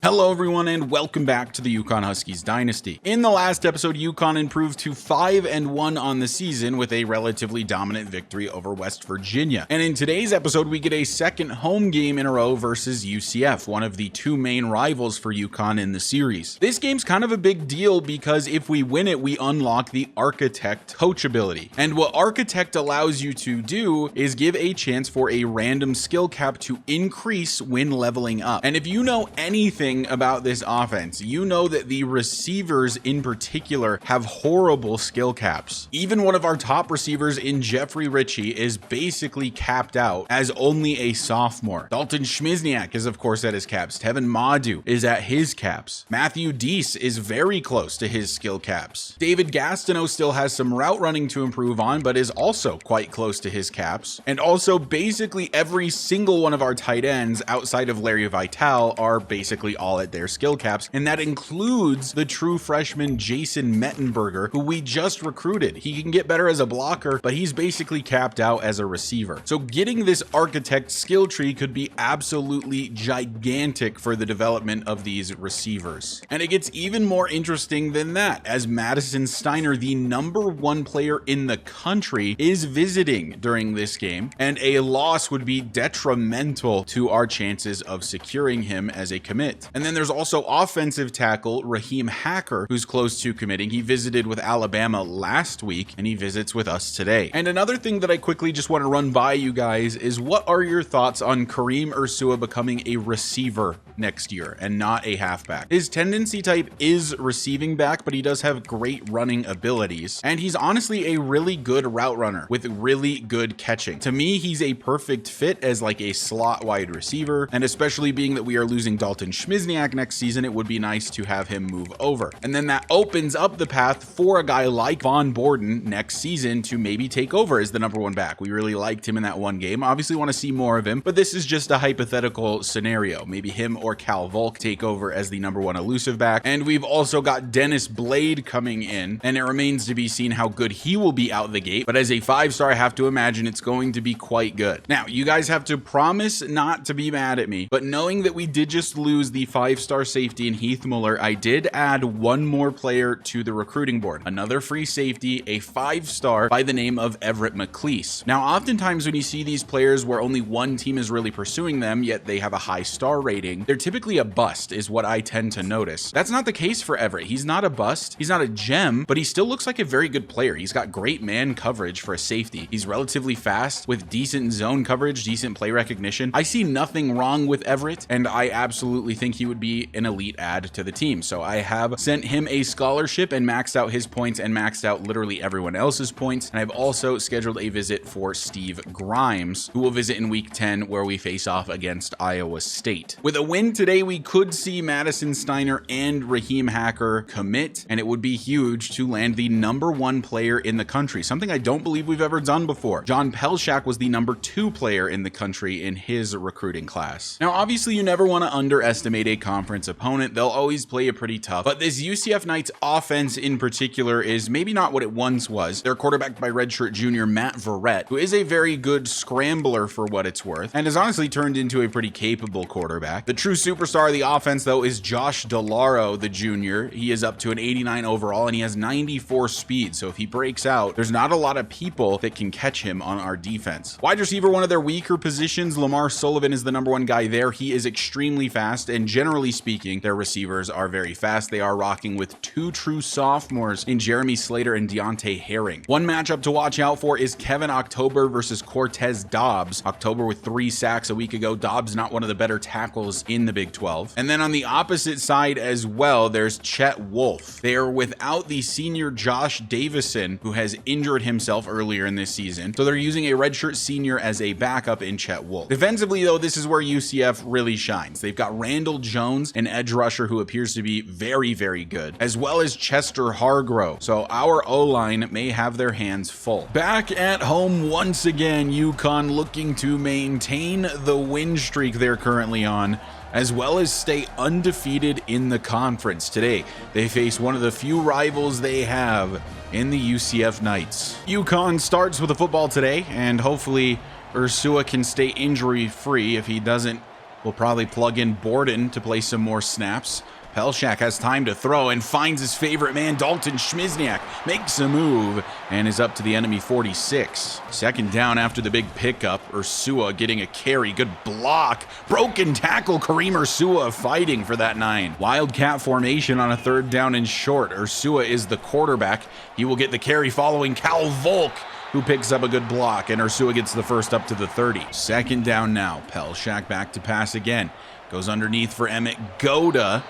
Hello everyone and welcome back to the UConn Huskies Dynasty. In the last episode, UConn improved to 5-1 on the season with a relatively dominant victory over West Virginia. And in today's episode, we get a second home game in a row versus UCF, one of the two main rivals for UConn in the series. This game's kind of a big deal because if we win it, we unlock the Architect coach ability. And what Architect allows you to do is give a chance for a random skill cap to increase when leveling up. And if you know anything about this offense, you know that the receivers in particular have horrible skill caps. Even one of our top receivers in Jeffrey Ritchie is basically capped out as only a sophomore. Dalton Schmizniak is of course at his caps. Tevin Madu is at his caps. Matthew Deese is very close to his skill caps. David Gastineau still has some route running to improve on, but is also quite close to his caps. And also basically every single one of our tight ends outside of Larry Vital are basically all at their skill caps, and that includes the true freshman Jason Mettenberger, who we just recruited. He can get better as a blocker, but he's basically capped out as a receiver. So getting this Architect skill tree could be absolutely gigantic for the development of these receivers. And it gets even more interesting than that, as Madison Steiner, the #1 player in the country, is visiting during this game, and a loss would be detrimental to our chances of securing him as a commit. And then there's also offensive tackle Raheem Hacker, who's close to committing. He visited with Alabama last week, and he visits with us today. And another thing that I quickly just want to run by you guys is, what are your thoughts on Kareem Ursua becoming a receiver next year and not a halfback? His tendency type is receiving back, but he does have great running abilities. And he's honestly a really good route runner with really good catching. To me, he's a perfect fit as like a slot wide receiver, and especially being that we are losing Dalton Schmizniak next season, it would be nice to have him move over. And then that opens up the path for a guy like Von Borden next season to maybe take over as the #1 back. We really liked him in that one game. Obviously want to see more of him, but this is just a hypothetical scenario. Maybe him or Cal Volk take over as the #1 elusive back. And we've also got Dennis Blade coming in, and it remains to be seen how good he will be out the gate. But as a 5-star, I have to imagine it's going to be quite good. Now, you guys have to promise not to be mad at me, but knowing that we did just lose the 5-star safety in Heath Muller, I did add one more player to the recruiting board. Another free safety, a 5-star by the name of Everett McLeese. Now, oftentimes when you see these players where only one team is really pursuing them, yet they have a high star rating, they're typically a bust, is what I tend to notice. That's not the case for Everett. He's not a bust, he's not a gem, but he still looks like a very good player. He's got great man coverage for a safety. He's relatively fast with decent zone coverage, decent play recognition. I see nothing wrong with Everett, and I absolutely think he would be an elite add to the team. So I have sent him a scholarship and maxed out his points and maxed out literally everyone else's points. And I've also scheduled a visit for Steve Grimes, who will visit in week 10 where we face off against Iowa State. With a win today, we could see Madison Steiner and Raheem Hacker commit, and it would be huge to land the #1 player in the country, something I don't believe we've ever done before. John Pelshak was the #2 player in the country in his recruiting class. Now, obviously you never want to underestimate a conference opponent. They'll always play you pretty tough, but this UCF Knights offense in particular is maybe not what it once was. They're quarterbacked by redshirt junior Matt Verrett, who is a very good scrambler for what it's worth, and has honestly turned into a pretty capable quarterback. The true superstar of the offense, though, is Josh DeLauro, the junior. He is up to an 89 overall, and he has 94 speed, so if he breaks out, there's not a lot of people that can catch him on our defense. Wide receiver, one of their weaker positions. Lamar Sullivan is the #1 guy there. He is extremely fast, and generally speaking, their receivers are very fast. They are rocking with two true sophomores in Jeremy Slater and Deontay Herring. One matchup to watch out for is Kevin October versus Cortez Dobbs. October with 3 sacks a week ago. Dobbs not one of the better tackles in the Big 12. And then on the opposite side as well, there's Chet Wolf. They are without the senior Josh Davison, who has injured himself earlier in this season. So they're using a redshirt senior as a backup in Chet Wolf. Defensively, though, this is where UCF really shines. They've got Randall Jones, an edge rusher who appears to be very, very good, as well as Chester Hargrove. So our O-line may have their hands full. Back at home once again, UConn looking to maintain the win streak they're currently on, as well as stay undefeated in the conference. Today, they face one of the few rivals they have in the UCF Knights. UConn starts with the football today, and hopefully Ursua can stay injury-free. If he doesn't will probably plug in Borden to play some more snaps. Pelshak has time to throw and finds his favorite man, Dalton Schmizniak, makes a move and is up to the enemy 46. Second down after the big pickup. Ursua getting a carry. Good block. Broken tackle. Kareem Ursua fighting for that 9. Wildcat formation on a third down and short. Ursua is the quarterback. He will get the carry following Cal Volk, who picks up a good block, and Ursua gets the first up to the 30. Second down now. Pelshak back to pass again. Goes underneath for Emmett Goda.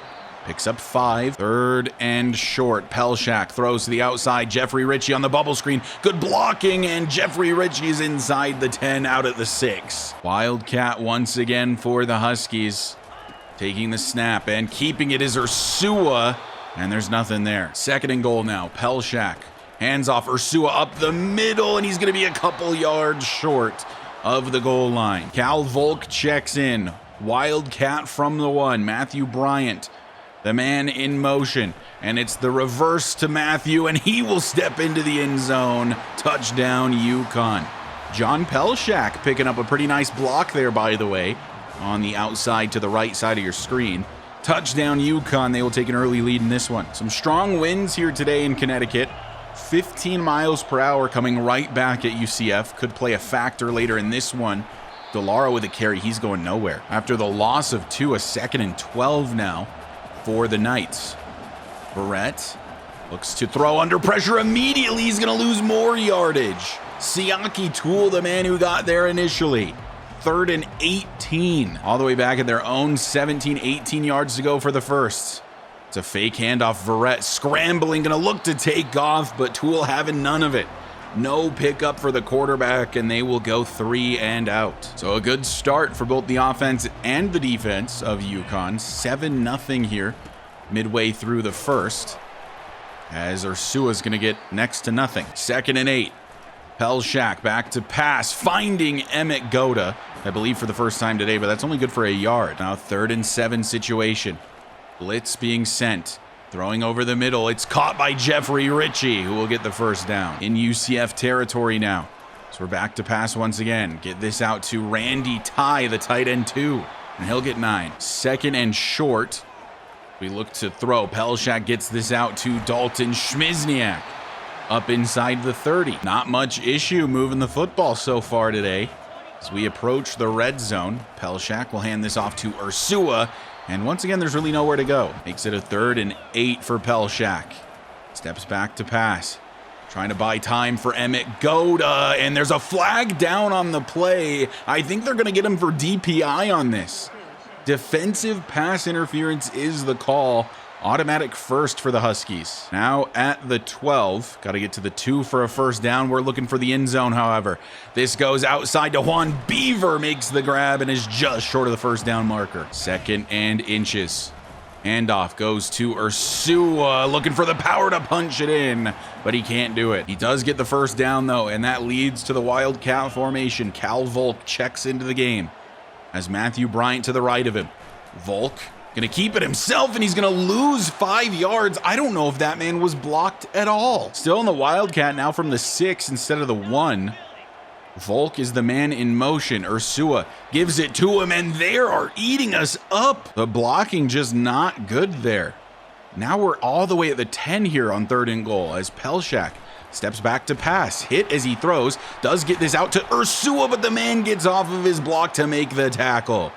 Picks up 5. Third and short. Pelshak throws to the outside. Jeffrey Ritchie on the bubble screen. Good blocking, and Jeffrey Ritchie's inside the 10, out at the 6. Wildcat once again for the Huskies. Taking the snap and keeping it is Ursua, and there's nothing there. Second and goal now. Pelshak hands off. Ursua up the middle, and he's going to be a couple yards short of the goal line. Cal Volk checks in. Wildcat from the 1. Matthew Bryant, the man in motion, and it's the reverse to Matthew, and he will step into the end zone. Touchdown, UConn. John Pelshak picking up a pretty nice block there, by the way, on the outside to the right side of your screen. Touchdown, UConn. They will take an early lead in this one. Some strong winds here today in Connecticut. 15 miles per hour coming right back at UCF. Could play a factor later in this one. DeLauro with a carry. He's going nowhere. After the loss of 2, a second and 12 now for the Knights. Barrett looks to throw under pressure immediately. He's going to lose more yardage. Siaki Toole, the man who got there initially. Third and 18. All the way back at their own 17, 18 yards to go for the first. It's a fake handoff. Verrett scrambling, going to look to take off, but Toole having none of it. No pickup for the quarterback, and they will go 3 and out. So a good start for both the offense and the defense of UConn. 7-0 here midway through the first, as Ursua's going to get next to nothing. Second and 8. Pelshak back to pass, finding Emmett Goda, I believe for the first time today, but that's only good for a yard. Now third and 7 situation. Blitz being sent. Throwing over the middle. It's caught by Jeffrey Ritchie, who will get the first down. In UCF territory now. So we're back to pass once again. Get this out to Randy Ty, the tight end 2. And he'll get 9. Second and short. We look to throw. Pelshak gets this out to Dalton Schmizniak. Up inside the 30. Not much issue moving the football so far today. As we approach the red zone, Pelshak will hand this off to Ursua. And once again, there's really nowhere to go. Makes it a 3rd and 8 for Pelshak. Steps back to pass. Trying to buy time for Emmett Goda. And there's a flag down on the play. I think they're going to get him for DPI on this. Defensive pass interference is the call. Automatic first for the Huskies. Now at the 12. Got to get to the 2 for a first down. We're looking for the end zone, however. This goes outside to Juan Beaver, makes the grab and is just short of the first down marker. Second and inches. Handoff goes to Ursua, looking for the power to punch it in, but he can't do it. He does get the first down, though, and that leads to the Wildcat formation. Cal Volk checks into the game as Matthew Bryant to the right of him. Volk going to keep it himself, and he's going to lose 5 yards. I don't know if that man was blocked at all. Still in the Wildcat now from the 6 instead of the 1. Volk is the man in motion. Ursua gives it to him, and they are eating us up. The blocking just not good there. Now we're all the way at the 10 here on 3rd and goal as Pelshak steps back to pass. Hit as he throws. Does get this out to Ursua, but the man gets off of his block to make the tackle.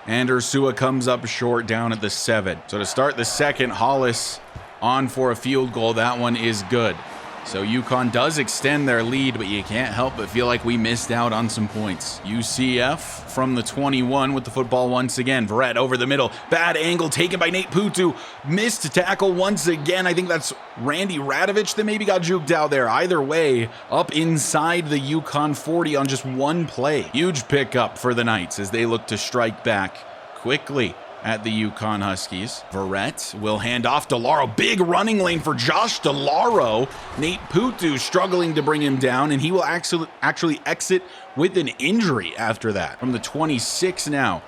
And Ursua comes up short down at the 7. So to start the second, Hollis on for a field goal. That one is good. So UConn does extend their lead, but you can't help but feel like we missed out on some points. UCF from the 21 with the football once again. Verrett over the middle. Bad angle taken by Nate Putu. Missed tackle once again. I think that's Randy Radovich that maybe got juked out there. Either way, up inside the UConn 40 on just one play. Huge pickup for the Knights as they look to strike back quickly at the UConn Huskies. Verrett will hand off DeLauro. Big running lane for Josh DeLauro. Nate Putu struggling to bring him down, and he will actually exit with an injury after that. From the 26 now.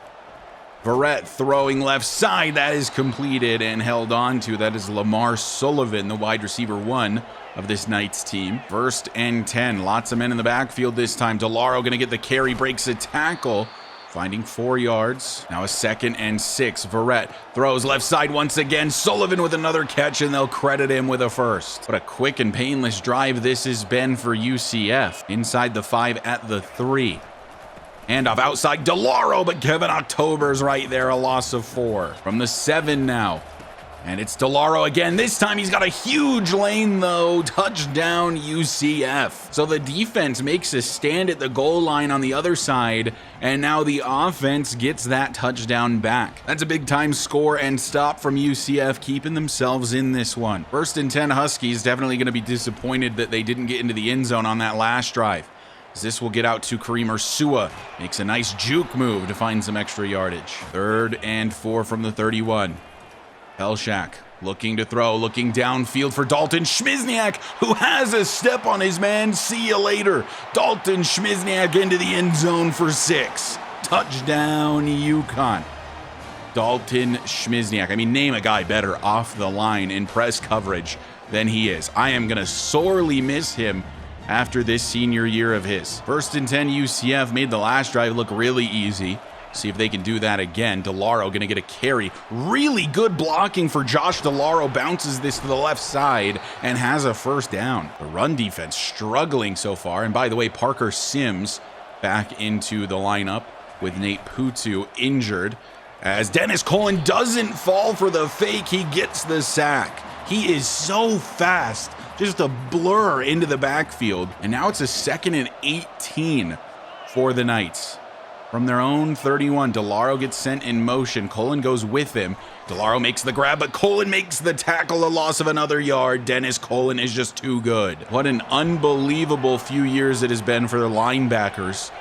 Verrett throwing left side. That is completed and held on to. That is Lamar Sullivan, the wide receiver 1 of this Knights team. 1st and 10. Lots of men in the backfield this time. DeLauro going to get the carry, breaks a tackle. finding 4 yards. Now a 2nd and 6. Verrett throws left side once again. Sullivan with another catch, and they'll credit him with a first. What a quick and painless drive this has been for UCF. Inside the 5 at the 3. And off outside DeLauro, but Kevin October's right there, a loss of 4. From the 7 now. And it's DeLauro again. This time he's got a huge lane, though. Touchdown, UCF. So the defense makes a stand at the goal line on the other side, and now the offense gets that touchdown back. That's a big-time score and stop from UCF, keeping themselves in this one. 1st and 10 Huskies definitely going to be disappointed that they didn't get into the end zone on that last drive. This will get out to Kareem Ursua. Makes a nice juke move to find some extra yardage. 3rd and 4 from the 31. Pelshak looking to throw, looking downfield for Dalton Schmizniak, who has a step on his man. See you later. Dalton Schmizniak into the end zone for 6. Touchdown, UConn. Dalton Schmizniak. I mean, name a guy better off the line in press coverage than he is. I am going to sorely miss him after this senior year of his. 1st and 10 UCF made the last drive look really easy. See if they can do that again. DeLauro going to get a carry. Really good blocking for Josh DeLauro. Bounces this to the left side and has a first down. The run defense struggling so far. And by the way, Parker Sims back into the lineup with Nate Putu injured. As Dennis Colin doesn't fall for the fake, he gets the sack. He is so fast. Just a blur into the backfield. And now it's a 2nd and 18 for the Knights. From their own 31, DeLauro gets sent in motion. Colin goes with him. DeLauro makes the grab, but Colin makes the tackle, a loss of another yard. Dennis Colin is just too good. What an unbelievable few years it has been for the linebackers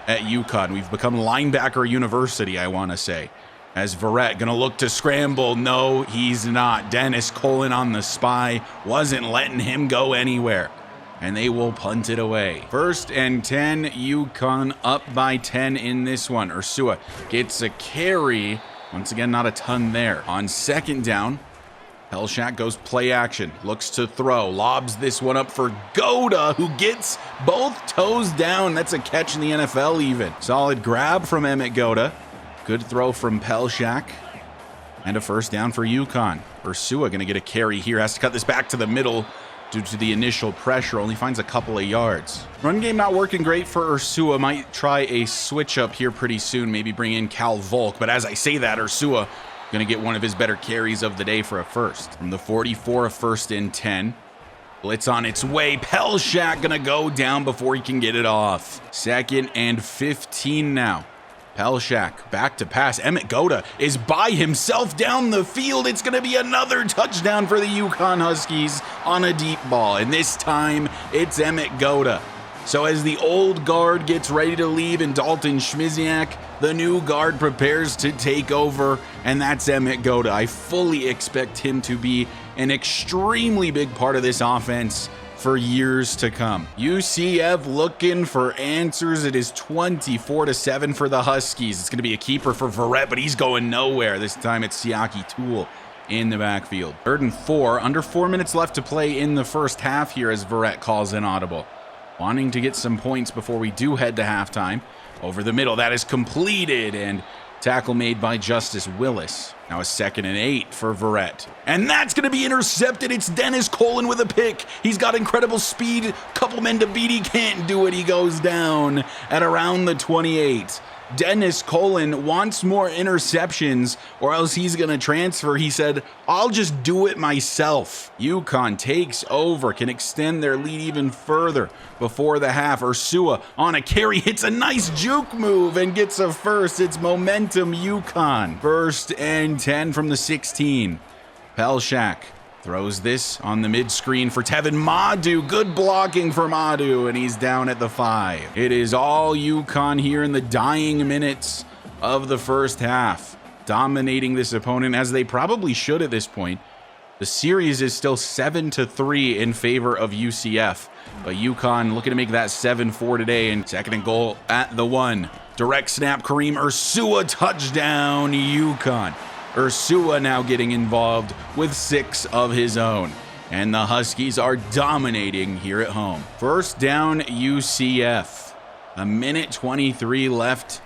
at UConn. We've become linebacker university, I want to say. As Verrett gonna look to scramble. No, he's not. Dennis Colin on the spy. Wasn't letting him go anywhere. And they will punt it away. 1st and 10, UConn up by 10 in this one. Ursua gets a carry. Once again, not a ton there. On 2nd down, Pelshak goes play action. Looks to throw. Lobs this one up for Goda, who gets both toes down. That's a catch in the NFL even. Solid grab from Emmett Goda. Good throw from Pelshak. And a first down for UConn. Ursua going to get a carry here. Has to cut this back to the middle. Due to the initial pressure, only finds a couple of yards. Run game not working great for Ursua. Might try a switch up here pretty soon. Maybe bring in Cal Volk. But as I say that, Ursua going to get one of his better carries of the day for a first. From the 44, a 1st and 10. Blitz on its way. Pelshak going to go down before he can get it off. 2nd and 15 now. Pelshak back to pass. Emmett Goda is by himself down the field. It's going to be another touchdown for the UConn Huskies on a deep ball. And this time, it's Emmett Goda. So as the old guard gets ready to leave and Dalton Schmizniak, the new guard prepares to take over, and that's Emmett Goda. I fully expect him to be an extremely big part of this offense for years to come. UCF looking for answers. It is 24-7 for the Huskies. It's going to be a keeper for Verrett, but he's going nowhere. This time it's Siaki Toole in the backfield. 3rd and 4, under 4 minutes left to play in the first half here as Verrett calls an audible. Wanting to get some points before we do head to halftime. Over the middle, that is completed, and tackle made by Justice Willis. Now a 2nd and 8 for Verrett. And that's going to be intercepted. It's Dennis Colin with a pick. He's got incredible speed. Couple men to beat. He can't do it. He goes down at around the 28. Dennis Colin wants more interceptions or else he's going to transfer. He said, I'll just do it myself. UConn takes over, can extend their lead even further before the half. Ursua on a carry, hits a nice juke move and gets a first. It's momentum UConn. 1st and 10 from the 16. Pelshak throws this on the mid-screen for Tevin Madu. Good blocking for Madu, and he's down at the 5. It is all UConn here in the dying minutes of the first half, dominating this opponent as they probably should at this point. The series is still 7-3 in favor of UCF, but UConn looking to make that 7-4 today. And 2nd and goal at the 1. Direct snap, Kareem Ursua, touchdown UConn. Ursua now getting involved with 6 of his own. And the Huskies are dominating here at home. First down UCF. A minute 23 left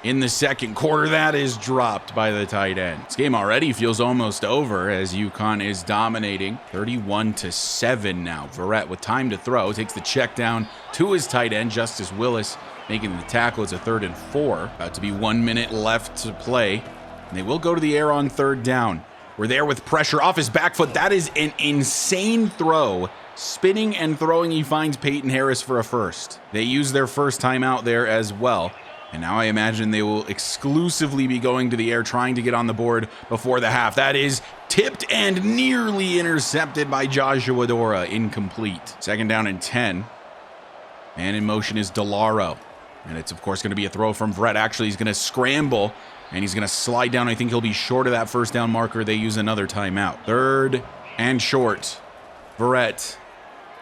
in the second quarter. That is dropped by the tight end. This game already feels almost over as UConn is dominating 31-7 now. Verrett with time to throw takes the check down to his tight end, Justice Willis, making the tackle. It's a 3rd and 4. About to be 1 minute left to play. And they will go to the air on 3rd down. We're there with pressure off his back foot. That is an insane throw. Spinning and throwing, he finds Peyton Harris for a first. They use their first timeout there as well. And now I imagine they will exclusively be going to the air, trying to get on the board before the half. That is tipped and nearly intercepted by Joshua Dora. Incomplete. 2nd down and 10. And in motion is DeLauro. And it's, of course, going to be a throw from Verrett. Actually, he's going to scramble, and he's going to slide down. I think he'll be short of that first down marker. They use another timeout. 3rd and short. Verrett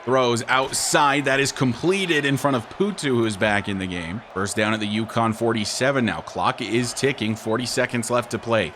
throws outside. That is completed in front of Putu, who is back in the game. First down at the UConn 47 now. Clock is ticking. 40 seconds left to play.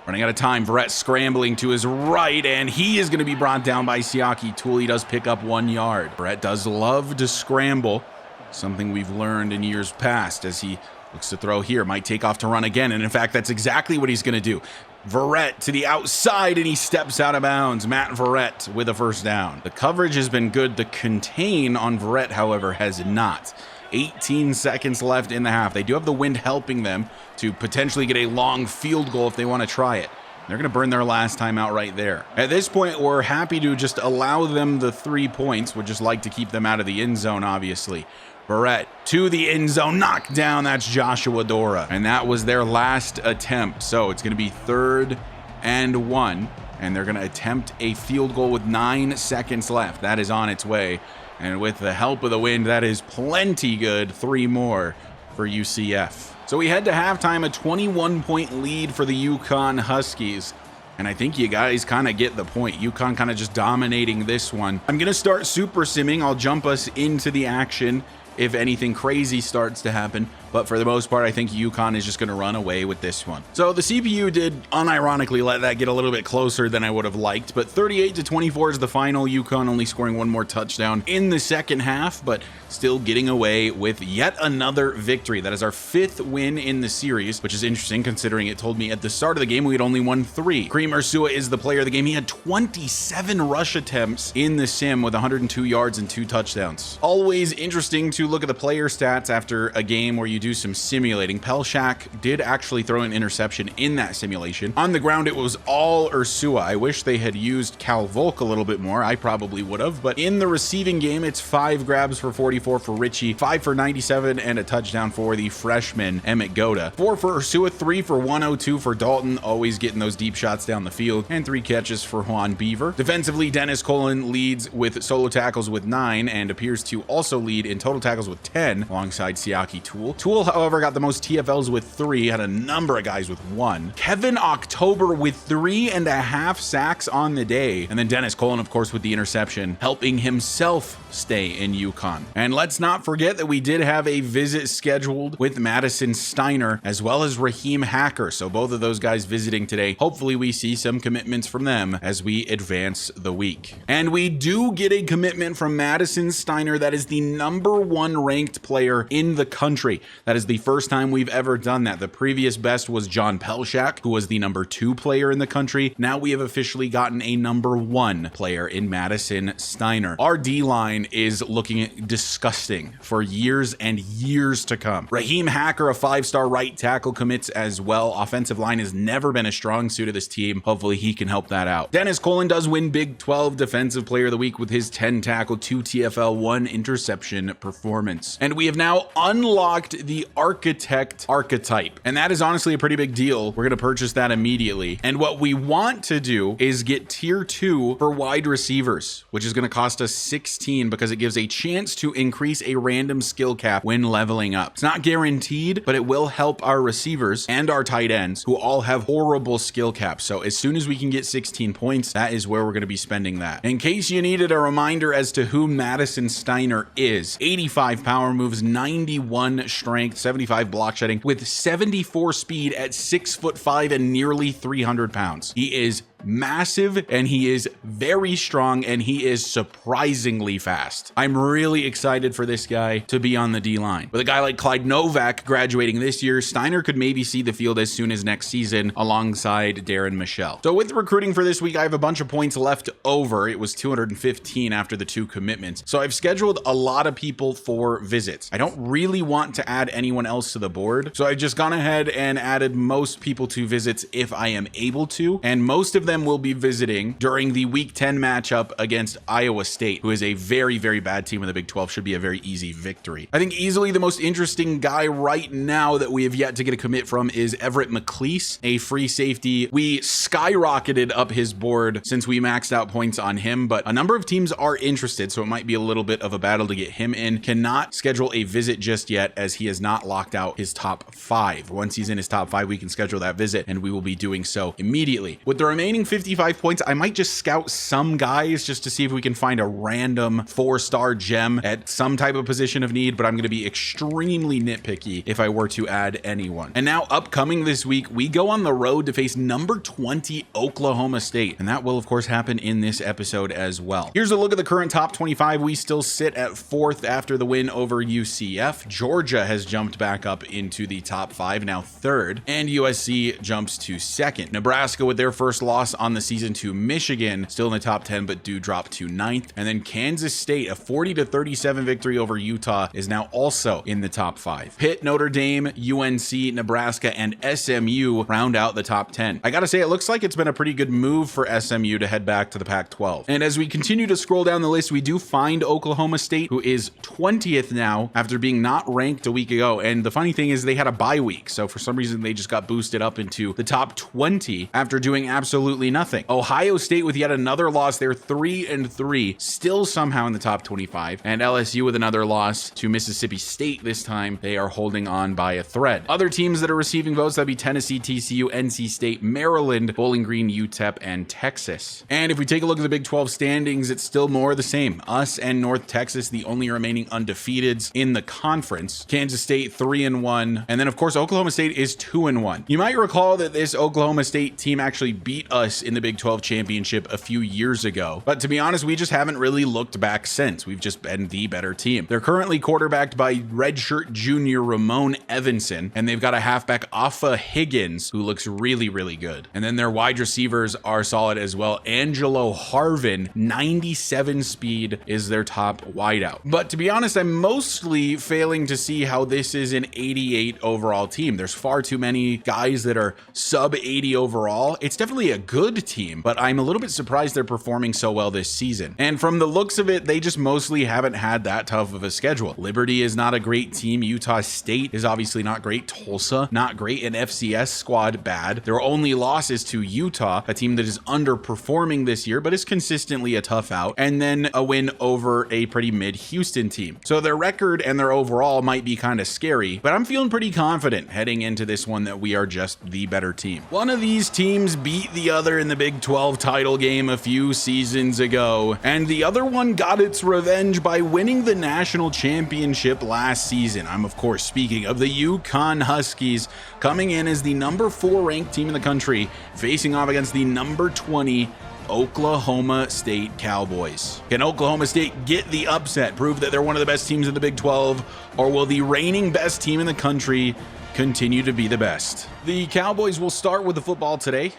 Running out of time. Verrett scrambling to his right, and he is going to be brought down by Siaki Toole. He does pick up 1 yard. Verrett does love to scramble, something we've learned in years past. As he looks to throw here, might take off to run again, and in fact, that's exactly what he's going to do. Verrett to the outside, and he steps out of bounds. Matt Verrett with a first down. The coverage has been good. The contain on Verrett, however, has not. 18 seconds left in the half. They do have the wind helping them to potentially get a long field goal if they want to try it. They're going to burn their last timeout right there. At this point, we're happy to just allow them the 3 points. We'd just like to keep them out of the end zone, obviously. Verrett to the end zone, knocked down. That's Joshua Dora. And that was their last attempt. So it's going to be 3rd and 1. And they're going to attempt a field goal with 9 seconds left. That is on its way. And with the help of the wind, that is plenty good. 3 more for UCF. So we head to halftime, a 21-point lead for the UConn Huskies. And I think you guys kind of get the point. UConn kind of just dominating this one. I'm going to start super simming. I'll jump us into the action if anything crazy starts to happen. But for the most part, I think UConn is just going to run away with this one. So the CPU did unironically let that get a little bit closer than I would have liked. But 38-24 is the final. UConn only scoring 1 more touchdown in the second half, but still getting away with yet another victory. That is our 5th win in the series, which is interesting considering it told me at the start of the game we had only won 3. Kareem Ursua is the player of the game. He had 27 rush attempts in the sim with 102 yards and 2 touchdowns. Always interesting to look at the player stats after a game where you do some simulating. Pelshak did actually throw an interception in that simulation. On the ground, it was all Ursua. I wish they had used Cal Volk a little bit more. I probably would have. But in the receiving game, it's 5 grabs for 44 for Richie, 5 for 97, and a touchdown for the freshman Emmett Goda. 4 for Ursua, 3 for 102 for Dalton, always getting those deep shots down the field, and 3 catches for Juan Beaver. Defensively, Dennis Colin leads with solo tackles with 9 and appears to also lead in total tackles with 10 alongside Siaki Toole. Toole, however, got the most TFLs with 3, had a number of guys with 1. Kevin October with 3.5 sacks on the day. And then Dennis Colin, of course, with the interception, helping himself stay in UConn. And let's not forget that we did have a visit scheduled with Madison Steiner as well as Raheem Hacker. So both of those guys visiting today. Hopefully we see some commitments from them as we advance the week. And we do get a commitment from Madison Steiner. That is the #1 ranked player in the country. That is the first time we've ever done that. The previous best was John Pelshak, who was the #2 player in the country. Now we have officially gotten a #1 player in Madison Steiner. Our D-line is looking disgusting for years and years to come. Raheem Hacker, a 5-star right tackle, commits as well. Offensive line has never been a strong suit of this team. Hopefully he can help that out. Dennis Colin does win Big 12 Defensive Player of the Week with his 10 tackle, 2 TFL, 1 interception performance. And we have now unlocked the architect archetype. And that is honestly a pretty big deal. We're going to purchase that immediately. And what we want to do is get tier 2 for wide receivers, which is going to cost us 16 because it gives a chance to increase a random skill cap when leveling up. It's not guaranteed, but it will help our receivers and our tight ends who all have horrible skill caps. So as soon as we can get 16 points, that is where we're going to be spending that. In case you needed a reminder as to who Madison Steiner is, 85 power moves, 91 strength, 75 block shedding with 74 speed at 6'5" and nearly 300 pounds. He is massive, and he is very strong, and he is surprisingly fast. I'm really excited for this guy to be on the D-line. With a guy like Clyde Novak graduating this year, Steiner could maybe see the field as soon as next season alongside Darren Michelle. So with recruiting for this week, I have a bunch of points left over. It was 215 after the 2 commitments. So I've scheduled a lot of people for visits. I don't really want to add anyone else to the board, so I've just gone ahead and added most people to visits if I am able to, and most of them will be visiting during the week 10 matchup against Iowa State, who is a very, very bad team in the Big 12. Should be a very easy victory. I think easily the most interesting guy right now that we have yet to get a commit from is Everett McLeese, a free safety. We skyrocketed up his board since we maxed out points on him, but a number of teams are interested, so it might be a little bit of a battle to get him in. Cannot schedule a visit just yet as he has not locked out his top 5. Once he's in his top 5, we can schedule that visit, and we will be doing so immediately. With the remaining 55 points, I might just scout some guys just to see if we can find a random 4-star gem at some type of position of need, but I'm going to be extremely nitpicky if I were to add anyone. And now upcoming this week, we go on the road to face number 20 Oklahoma State, and that will of course happen in this episode as well. Here's a look at the current top 25. We still sit at 4th after the win over UCF. Georgia has jumped back up into the top 5, now 3rd, and USC jumps to 2nd. Nebraska with their first loss on the season to Michigan, still in the top 10, but do drop to 9th. And then Kansas State, a 40-37 victory over Utah, is now also in the top 5. Pitt, Notre Dame, UNC, Nebraska, and SMU round out the top 10. I gotta say, it looks like it's been a pretty good move for SMU to head back to the Pac-12. And as we continue to scroll down the list, we do find Oklahoma State, who is 20th now after being not ranked a week ago. And the funny thing is they had a bye week, so for some reason they just got boosted up into the top 20 after doing absolutely nothing. Ohio State with yet another loss. They're 3-3, still somehow in the top 25. And LSU with another loss to Mississippi State this time. They are holding on by a thread. Other teams that are receiving votes, that'd be Tennessee, TCU, NC State, Maryland, Bowling Green, UTEP, and Texas. And if we take a look at the Big 12 standings, it's still more of the same. Us and North Texas, the only remaining undefeateds in the conference. Kansas State 3-1, and then of course Oklahoma State is 2-1. You might recall that this Oklahoma State team actually beat us in the Big 12 championship a few years ago, but to be honest, we just haven't really looked back since. We've just been the better team. They're currently quarterbacked by redshirt junior Ramon Evanson, and they've got a halfback Alpha Higgins who looks really, really good. And then their wide receivers are solid as well. Angelo Harvin, 97 speed, is their top wideout. But to be honest, I'm mostly failing to see how this is an 88 overall team. There's far too many guys that are sub 80 overall. It's definitely a good team, but I'm a little bit surprised they're performing so well this season. And from the looks of it, they just mostly haven't had that tough of a schedule. Liberty is not a great team. Utah State is obviously not great. Tulsa, not great. An FCS squad, bad. Their only loss is to Utah, a team that is underperforming this year, but is consistently a tough out. And then a win over a pretty mid Houston team. So their record and their overall might be kind of scary, but I'm feeling pretty confident heading into this one that we are just the better team. One of these teams beat the other in the Big 12 title game a few seasons ago, and the other one got its revenge by winning the national championship last season. I'm of course speaking of the UConn Huskies, coming in as the number 4 ranked team in the country, facing off against the number 20 Oklahoma State Cowboys. Can Oklahoma State get the upset, prove that they're one of the best teams in the Big 12, or will the reigning best team in the country continue to be the best? The Cowboys will start with the football today,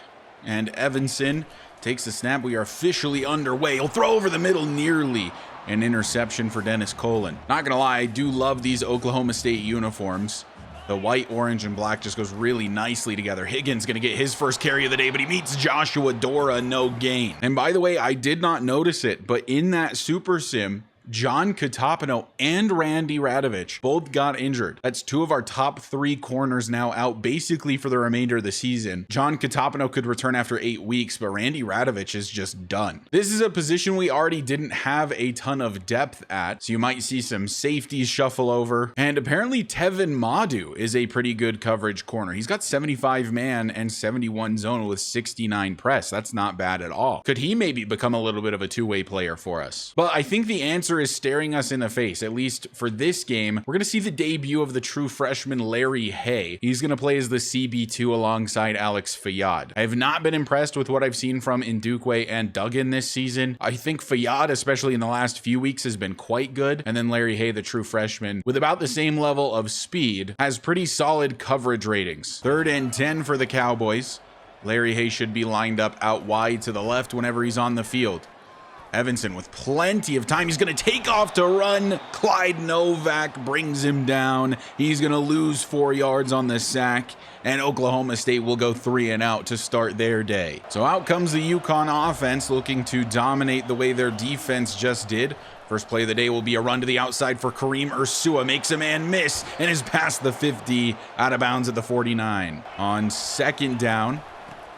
and Evanson takes the snap. We are officially underway. He'll throw over the middle, nearly an interception for Dennis Colin. Not gonna lie, I do love these Oklahoma State uniforms. The white, orange, and black just goes really nicely together. Higgins gonna get his first carry of the day, but he meets Joshua Dora, no gain. And by the way, I did not notice it, but in that Super Sim, John Katopino and Randy Radovich both got injured. That's 2 of our top 3 corners now out basically for the remainder of the season. John Katopino could return after 8 weeks, but Randy Radovich is just done. This is a position we already didn't have a ton of depth at, so you might see some safeties shuffle over. And apparently Tevin Madu is a pretty good coverage corner. He's got 75 man and 71 zone with 69 press. That's not bad at all. Could he maybe become a little bit of a two-way player for us? But I think the answer future is staring us in the face. At least for this game, we're going to see the debut of the true freshman Larry Hay. He's going to play as the CB2 alongside Alex Fayyad. I have not been impressed with what I've seen from Ndukwe and Duggan this season. I think Fayyad, especially in the last few weeks, has been quite good. And then Larry Hay, the true freshman, with about the same level of speed, has pretty solid coverage ratings. 3rd and 10 for the Cowboys. Larry Hay should be lined up out wide to the left whenever he's on the field. Evanson with plenty of time. He's going to take off to run. Clyde Novak brings him down. He's going to lose 4 yards on the sack, and Oklahoma State will go 3 and out to start their day. So out comes the UConn offense, looking to dominate the way their defense just did. First play of the day will be a run to the outside for Kareem Ursua. Makes a man miss and is past the 50, out of bounds at the 49. On 2nd down,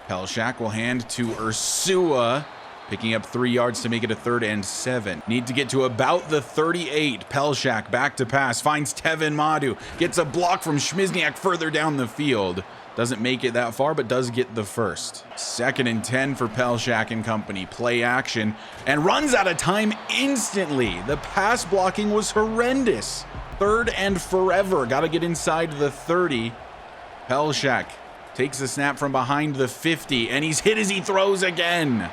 Pelshak will hand to Ursua, picking up 3 yards to make it a 3rd and 7. Need to get to about the 38. Pelshak back to pass, finds Tevin Madu, gets a block from Schmizniak further down the field. Doesn't make it that far, but does get the first. 2nd and 10 for Pelshak and company. Play action, and runs out of time instantly. The pass blocking was horrendous. 3rd and forever. Got to get inside the 30. Pelshak takes the snap from behind the 50, and he's hit as he throws again.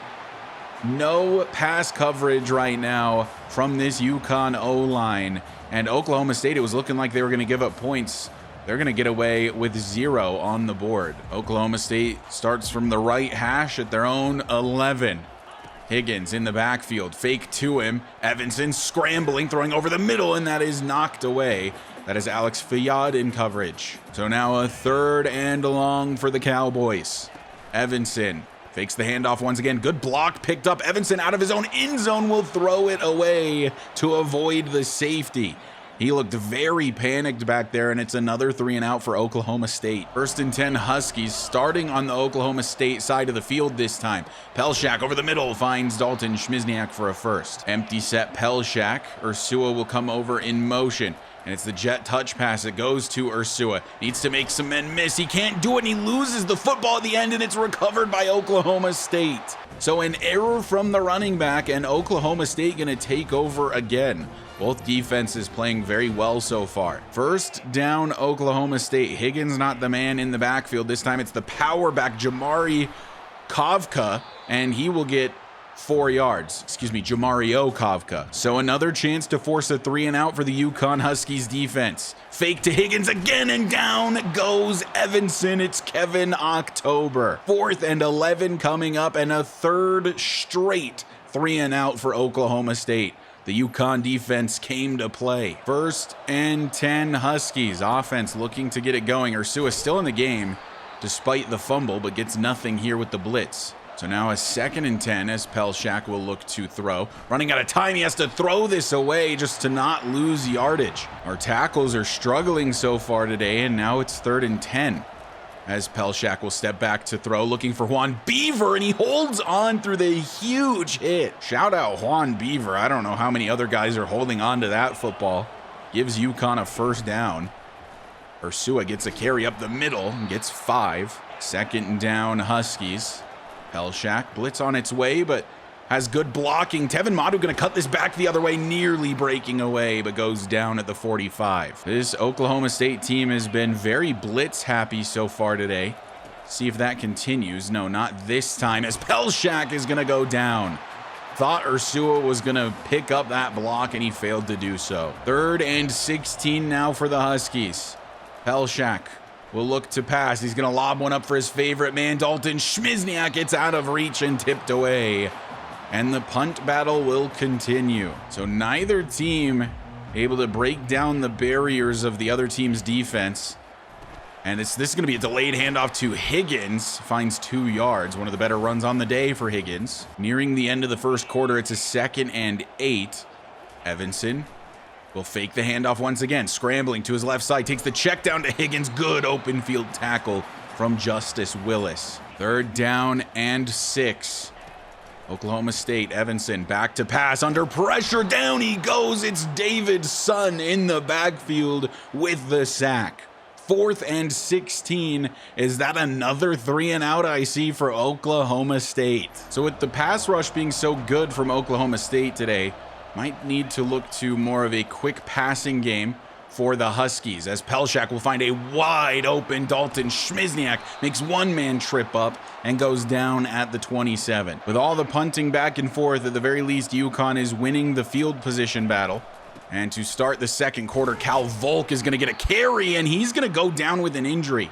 No pass coverage right now from this UConn O-line. And Oklahoma State, it was looking like they were going to give up points. They're going to get away with 0 on the board. Oklahoma State starts from the right hash at their own 11. Higgins in the backfield, fake to him. Evanson scrambling, throwing over the middle, and that is knocked away. That is Alex Fayyad in coverage. So now a 3rd and long for the Cowboys. Evanson fakes the handoff once again. Good block picked up. Evanson out of his own end zone will throw it away to avoid the safety. He looked very panicked back there, and it's another 3 and out for Oklahoma State. 1st and 10 Huskies, starting on the Oklahoma State side of the field this time. Pelshak over the middle finds Dalton Schmizniak for a first. Empty set Pelshak. Ursua will come over in motion, and it's the jet touch pass that goes to Ursua. Needs to make some men miss. He can't do it, and he loses the football at the end, and it's recovered by Oklahoma State. So an error from the running back, and Oklahoma State going to take over again. Both defenses playing very well so far. 1st down, Oklahoma State. Higgins not the man in the backfield. This time it's the power back, Jamari Kovka, and he will get 4 yards. Jamario Kovka. So another chance to force a 3 and out for the UConn Huskies defense. Fake to Higgins again, and down goes Evanson. It's Kevin October. 4th and 11 coming up, and a 3rd straight 3 and out for Oklahoma State. The UConn defense came to play. 1st and 10 Huskies. Offense looking to get it going. Ursua still in the game despite the fumble, but gets nothing here with the blitz. So now a 2nd and 10 as Pelshak will look to throw. Running out of time, he has to throw this away just to not lose yardage. Our tackles are struggling so far today, and now it's 3rd and 10. As Pelshak will step back to throw, looking for Juan Beaver, and he holds on through the huge hit. Shout out Juan Beaver. I don't know how many other guys are holding on to that football. Gives UConn a 1st down. Ursua gets a carry up the middle and gets 5. 2nd down Huskies. Pelshak blitz on its way, but has good blocking. Tevin Madu going to cut this back the other way, nearly breaking away, but goes down at the 45. This Oklahoma State team has been very blitz happy so far today. See if that continues. No, not this time, as Pelshak is going to go down. Thought Ursua was going to pick up that block, and he failed to do so. 3rd and 16 now for the Huskies. Pelshak will look to pass. He's going to lob one up for his favorite man, Dalton Schmizniak. It's out of reach and tipped away. And the punt battle will continue. So neither team able to break down the barriers of the other team's defense. And this is going to be a delayed handoff to Higgins. Finds 2 yards. One of the better runs on the day for Higgins. Nearing the end of the 1st quarter, it's a 2nd and 8. Evanson will fake the handoff once again. Scrambling to his left side. Takes the check down to Higgins. Good open field tackle from Justice Willis. 3rd down and 6. Oklahoma State, Evanson back to pass, under pressure, down he goes. It's David Sun in the backfield with the sack. 4th and 16. Is that another 3 and out I see for Oklahoma State? So with the pass rush being so good from Oklahoma State today, Might need to look to more of a quick passing game for the Huskies, as Pelshak will find a wide open Dalton Schmizniak, makes one man trip up and goes down at the 27. With all the punting back and forth, at the very least, UConn is winning the field position battle. And to start the second quarter, Cal Volk is going to get a carry, and he's going to go down with an injury.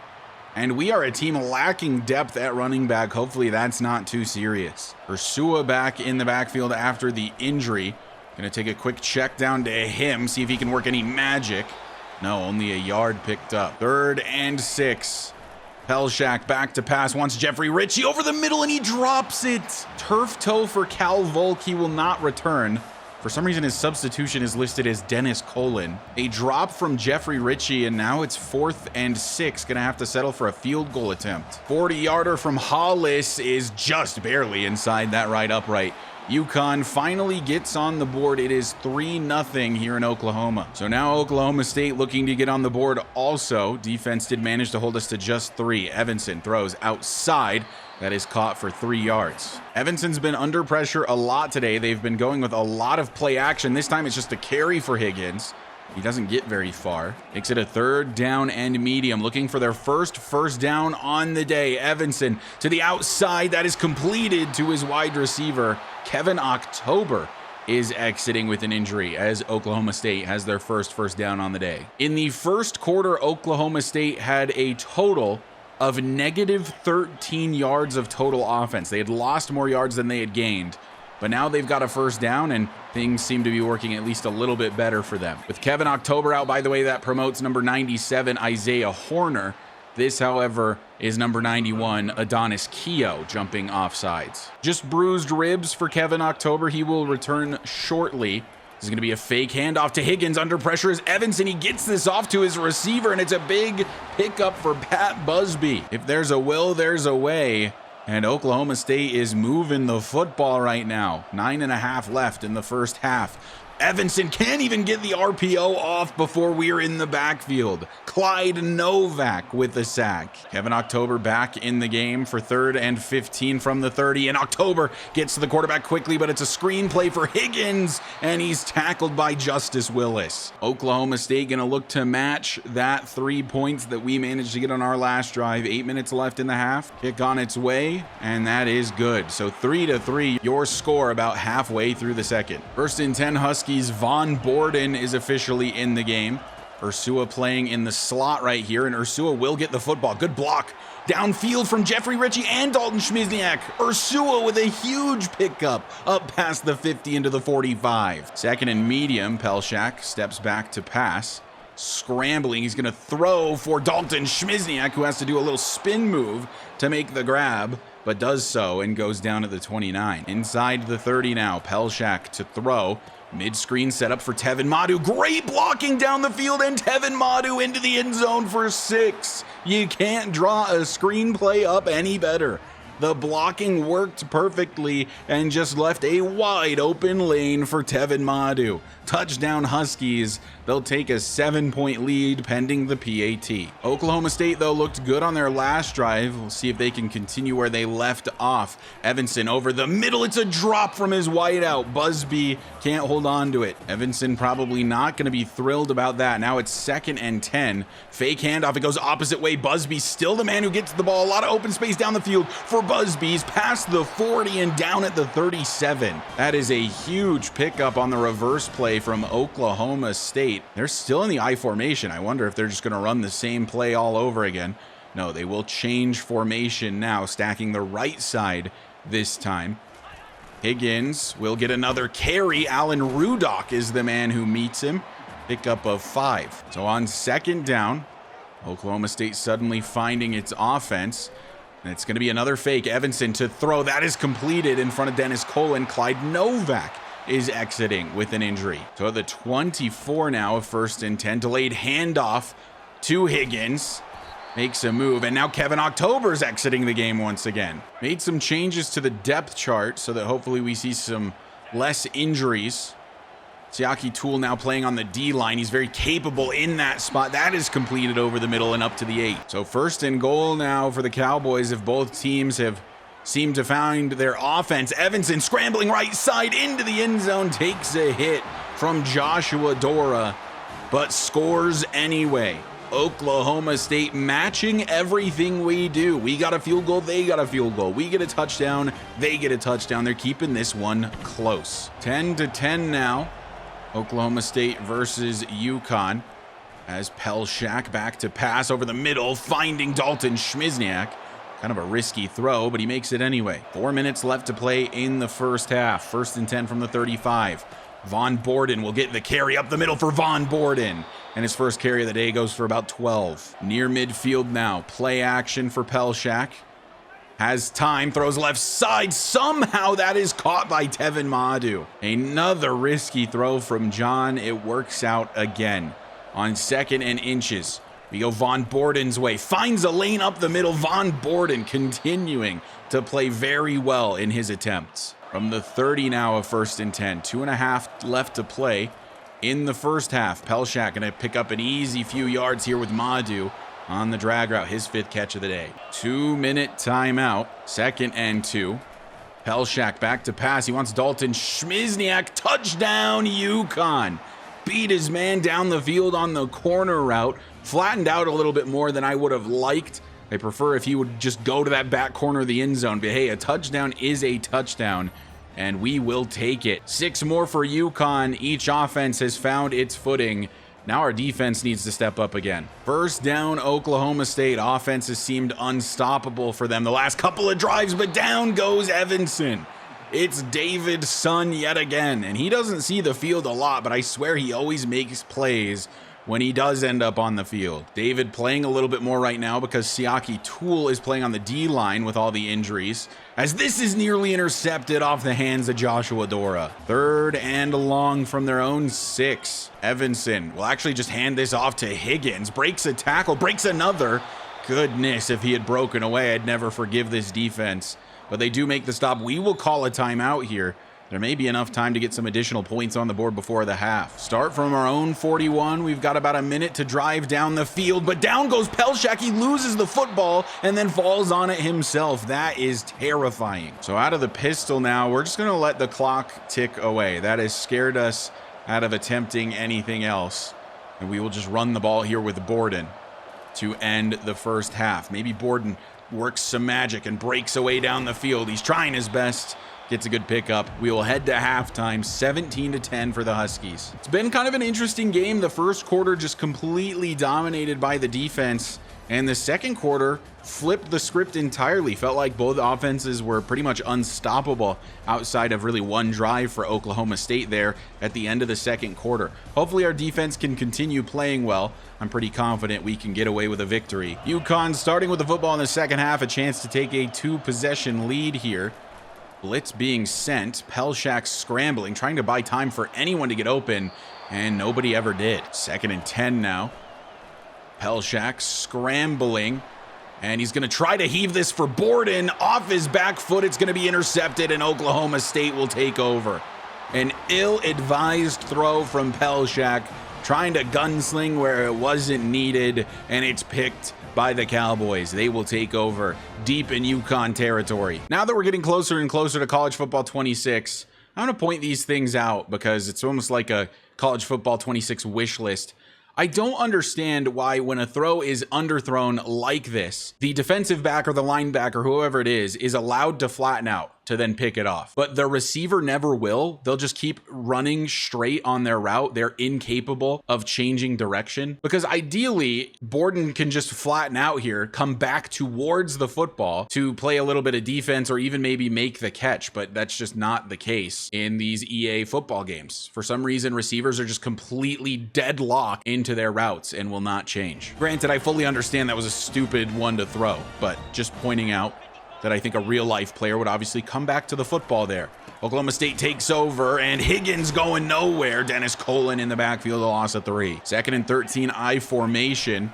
And we are a team lacking depth at running back. Hopefully that's not too serious. Ursua back in the backfield after the injury. Gonna take a quick check down to him, see if he can work any magic. No, only a yard picked up. 3rd and 6. Pelshak back to pass, wants Jeffrey Ritchie over the middle, and he drops it. Turf toe for Cal Volk. He will not return. For some reason, his substitution is listed as Dennis Colin. A drop from Jeffrey Ritchie, and now it's 4th and 6. Gonna have to settle for a field goal attempt. 40-yarder from Hollis is just barely inside that right upright. UConn finally gets on the board. It is 3-0 here in Oklahoma. So now Oklahoma State looking to get on the board also. Defense did manage to hold us to just 3. Evanson throws outside. That is caught for 3 yards. Evanson's been under pressure a lot today. They've been going with a lot of play action. This time it's just a carry for Higgins. He doesn't get very far. Makes it a 3rd down and medium. Looking for their first down on the day. Evanson to the outside. That is completed to his wide receiver. Kevin October is exiting with an injury as Oklahoma State has their first down on the day. In the first quarter, Oklahoma State had a total of negative 13 yards of total offense. They had lost more yards than they had gained. But now they've got a first down, and things seem to be working at least a little bit better for them. With Kevin October out, by the way, that promotes number 97, Isaiah Horner. This, however, is number 91, Adonis Keough, jumping offsides. Just bruised ribs for Kevin October. He will return shortly. This is going to be a fake handoff to Higgins. Under pressure is Evanson. He gets this off to his receiver, and it's a big pickup for Pat Busby. If there's a will, there's a way. And Oklahoma State is moving the football right now. 9.5 left in the first half. Evanson can't even get the RPO off before we're in the backfield. Clyde Novak with the sack. Kevin October back in the game for 3rd and 15 from the 30. And October gets to the quarterback quickly, but it's a screen play for Higgins, and he's tackled by Justice Willis. Oklahoma State gonna look to match that 3 points that we managed to get on our last drive. 8 minutes left in the half. Kick on its way, and that is good. So 3-3, your score about halfway through the second. 1st and 10 Huskies. Von Borden is officially in the game. Ursua playing in the slot right here, and Ursua will get the football. Good block downfield from Jeffrey Ritchie and Dalton Schmizniak. Ursua with a huge pickup up past the 50 into the 45. 2nd and medium. Pelshak steps back to pass. Scrambling, he's going to throw for Dalton Schmizniak, who has to do a little spin move to make the grab, but does so and goes down at the 29. Inside the 30 now. Pelshak to throw. Mid-screen setup for Tevin Madu. Great blocking down the field, and Tevin Madu into the end zone for 6. You can't draw a screenplay up any better. The blocking worked perfectly and just left a wide open lane for Tevin Madu. Touchdown Huskies. They'll take a 7-point lead pending the PAT. Oklahoma State, though, looked good on their last drive. We'll see if they can continue where they left off. Evanson over the middle. It's a drop from his wideout. Busby can't hold on to it. Evanson probably not going to be thrilled about that. Now it's 2nd and 10. Fake handoff. It goes opposite way. Busby still the man who gets the ball. A lot of open space down the field for Busby's past the 40 and down at the 37. That is a huge pickup on the reverse play from Oklahoma State. They're still in the I formation. I wonder if they're just going to run the same play all over again. No, they will change formation now, stacking the right side this time. Higgins will get another carry. Alan Rudock is the man who meets him. Pickup of 5. So on 2nd down, Oklahoma State suddenly finding its offense. And it's going to be another fake. Evanson to throw. That is completed in front of Dennis Colin. Clyde Novak is exiting with an injury. So at the 24 now of 1st and 10. Delayed handoff to Higgins. Makes a move, and now Kevin October's exiting the game once again. Made some changes to the depth chart so that hopefully we see some less injuries. Siaki Toole now playing on the D-line. He's very capable in that spot. That is completed over the middle and up to the 8. So 1st and goal now for the Cowboys if both teams have seem to find their offense. Evanson scrambling right side into the end zone, takes a hit from Joshua Dora, but scores anyway. Oklahoma State matching everything we do. We got a field goal, they got a field goal. We get a touchdown, they get a touchdown. They're keeping this one close. 10-10 now. Oklahoma State versus UConn. As Pelshak back to pass over the middle, finding Dalton Schmizniak. Kind of a risky throw, but he makes it anyway. 4 minutes left to play in the first half. 1st and 10 from the 35. Von Borden will get the carry up the middle for Von Borden. And his first carry of the day goes for about 12. Near midfield now. Play action for Pelshak. Has time, throws left side. Somehow that is caught by Tevin Madu. Another risky throw from John. It works out again. On 2nd and inches. We go Von Borden's way. Finds a lane up the middle. Von Borden continuing to play very well in his attempts. From the 30 now of 1st and 10. 2.5 left to play in the first half. Pelshak going to pick up an easy few yards here with Madu on the drag route. His 5th catch of the day. 2-minute timeout. 2nd and 2. Pelshak back to pass. He wants Dalton Schmizniak. Touchdown, UConn. Beat his man down the field on the corner route. Flattened out a little bit more than I would have liked. I prefer if he would just go to that back corner of the end zone. But hey, a touchdown is a touchdown, and we will take it. 6 more for UConn. Each offense has found its footing. Now our defense needs to step up again. First down, Oklahoma State. Offense has seemed unstoppable for them the last couple of drives, but down goes Evanson. It's David's son yet again, and he doesn't see the field a lot, but I swear he always makes plays when he does end up on the field. David playing a little bit more right now because Siaki Toole is playing on the D-line with all the injuries, as this is nearly intercepted off the hands of Joshua Dora. 3rd and long from their own 6. Evanson will actually just hand this off to Higgins. Breaks a tackle, breaks another. Goodness, if he had broken away, I'd never forgive this defense. But they do make the stop. We will call a timeout here. There may be enough time to get some additional points on the board before the half. Start from our own 41. We've got about a minute to drive down the field, but down goes Pelshak. He loses the football and then falls on it himself. That is terrifying. So out of the pistol now, we're just going to let the clock tick away. That has scared us out of attempting anything else. And we will just run the ball here with Borden to end the first half. Maybe Borden works some magic and breaks away down the field. He's trying his best. Gets a good pickup. We will head to halftime, 17-10 for the Huskies. It's been kind of an interesting game. The first quarter just completely dominated by the defense, and the second quarter flipped the script entirely. Felt like both offenses were pretty much unstoppable outside of really one drive for Oklahoma State there at the end of the second quarter. Hopefully our defense can continue playing well. I'm pretty confident we can get away with a victory. UConn starting with the football in the second half, a chance to take a 2-possession lead here. Blitz being sent. Pelshak scrambling, trying to buy time for anyone to get open, and nobody ever did. 2nd and 10 now. Pelshak scrambling, and he's going to try to heave this for Borden. Off his back foot, it's going to be intercepted, and Oklahoma State will take over. An ill-advised throw from Pelshak, trying to gunsling where it wasn't needed, and it's picked by the Cowboys. They will take over deep in UConn territory. Now that we're getting closer and closer to college football 26, I'm going to point these things out because it's almost like a college football 26 wish list. I don't understand why when a throw is underthrown like this, the defensive back or the linebacker, whoever it is allowed to flatten out to then pick it off. But the receiver never will. They'll just keep running straight on their route. They're incapable of changing direction because ideally Borden can just flatten out here, come back towards the football to play a little bit of defense or even maybe make the catch. But that's just not the case in these EA football games. For some reason, receivers are just completely deadlocked into their routes and will not change. Granted, I fully understand that was a stupid one to throw, but just pointing out that I think a real life player would obviously come back to the football there. Oklahoma State takes over and Higgins going nowhere. Dennis Colin in the backfield, a loss of 3. 2nd and 13, I formation.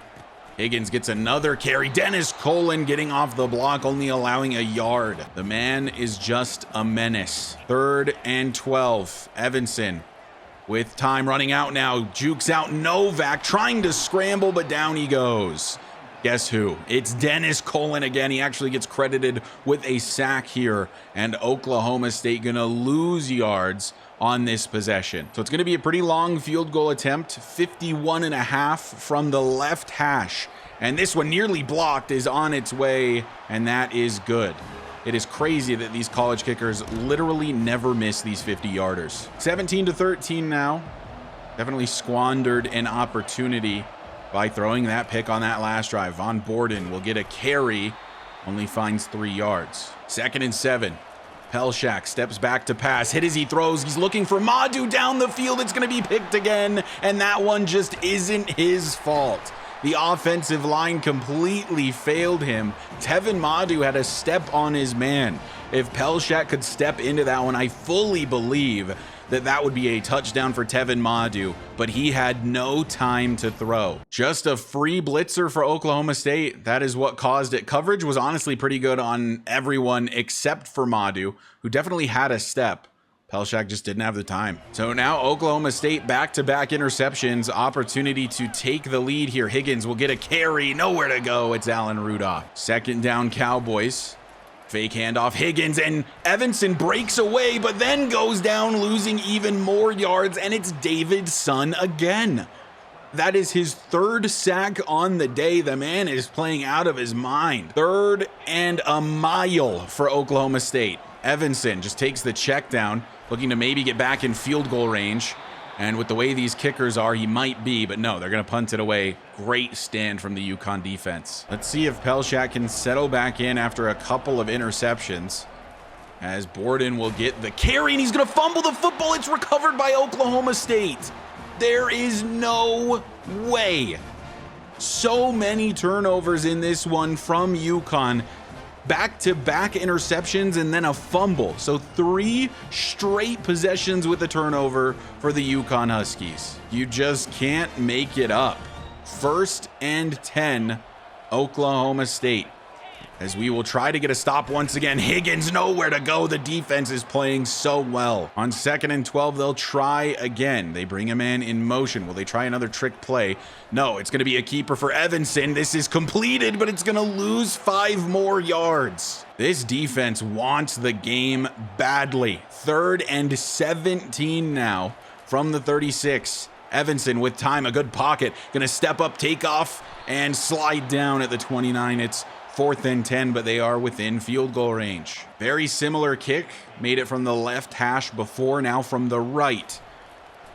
Higgins gets another carry. Dennis Colin getting off the block, only allowing a yard. The man is just a menace. 3rd and 12, Evanson with time running out now. Jukes out Novak, trying to scramble, but down he goes. Guess who? It's Dennis Cullen again. He actually gets credited with a sack here, and Oklahoma State gonna lose yards on this possession. So it's gonna be a pretty long field goal attempt, 51.5 from the left hash. And this one nearly blocked, is on its way, and that is good. It is crazy that these college kickers literally never miss these 50-yarders. 17-13 now. Definitely squandered an opportunity by throwing that pick on that last drive. Von Borden will get a carry, only finds 3 yards. 2nd and 7. Pelshak steps back to pass. Hit as he throws. He's looking for Madu down the field. It's going to be picked again, and that one just isn't his fault. The offensive line completely failed him. Tevin Madu had a step on his man. If Pelshak could step into that one, I fully believe that would be a touchdown for Tevin Madu, but he had no time to throw. Just a free blitzer for Oklahoma State. That is what caused it. Coverage was honestly pretty good on everyone except for Madu, who definitely had a step. Pelshak just didn't have the time. So now Oklahoma State back-to-back interceptions, opportunity to take the lead here. Higgins will get a carry, nowhere to go. It's Allen Rudolph. 2nd down Cowboys. Fake handoff, Higgins, and Evanson breaks away, but then goes down, losing even more yards, and it's David's son again. That is his 3rd sack on the day. The man is playing out of his mind. 3rd and a mile for Oklahoma State. Evanson just takes the check down, looking to maybe get back in field goal range. And with the way these kickers are, he might be, but no, they're going to punt it away. Great stand from the UConn defense. Let's see if Pelshak can settle back in after a couple of interceptions, as Borden will get the carry, and he's going to fumble the football. It's recovered by Oklahoma State. There is no way. So many turnovers in this one from UConn. Back-to-back interceptions and then a fumble. So 3 straight possessions with a turnover for the UConn Huskies. You just can't make it up. 1st and 10, Oklahoma State. As we will try to get a stop once again. Higgins nowhere to go. The defense is playing so well. On 2nd and 12, they'll try again. They bring a man in motion. Will they try another trick play? No, it's going to be a keeper for Evanson. This is completed, but it's going to lose 5 more yards. This defense wants the game badly. 3rd and 17 now from the 36. Evanson with time, a good pocket. Going to step up, take off, and slide down at the 29. It's 4th and 10, but they are within field goal range. Very similar kick. Made it from the left hash before, now from the right.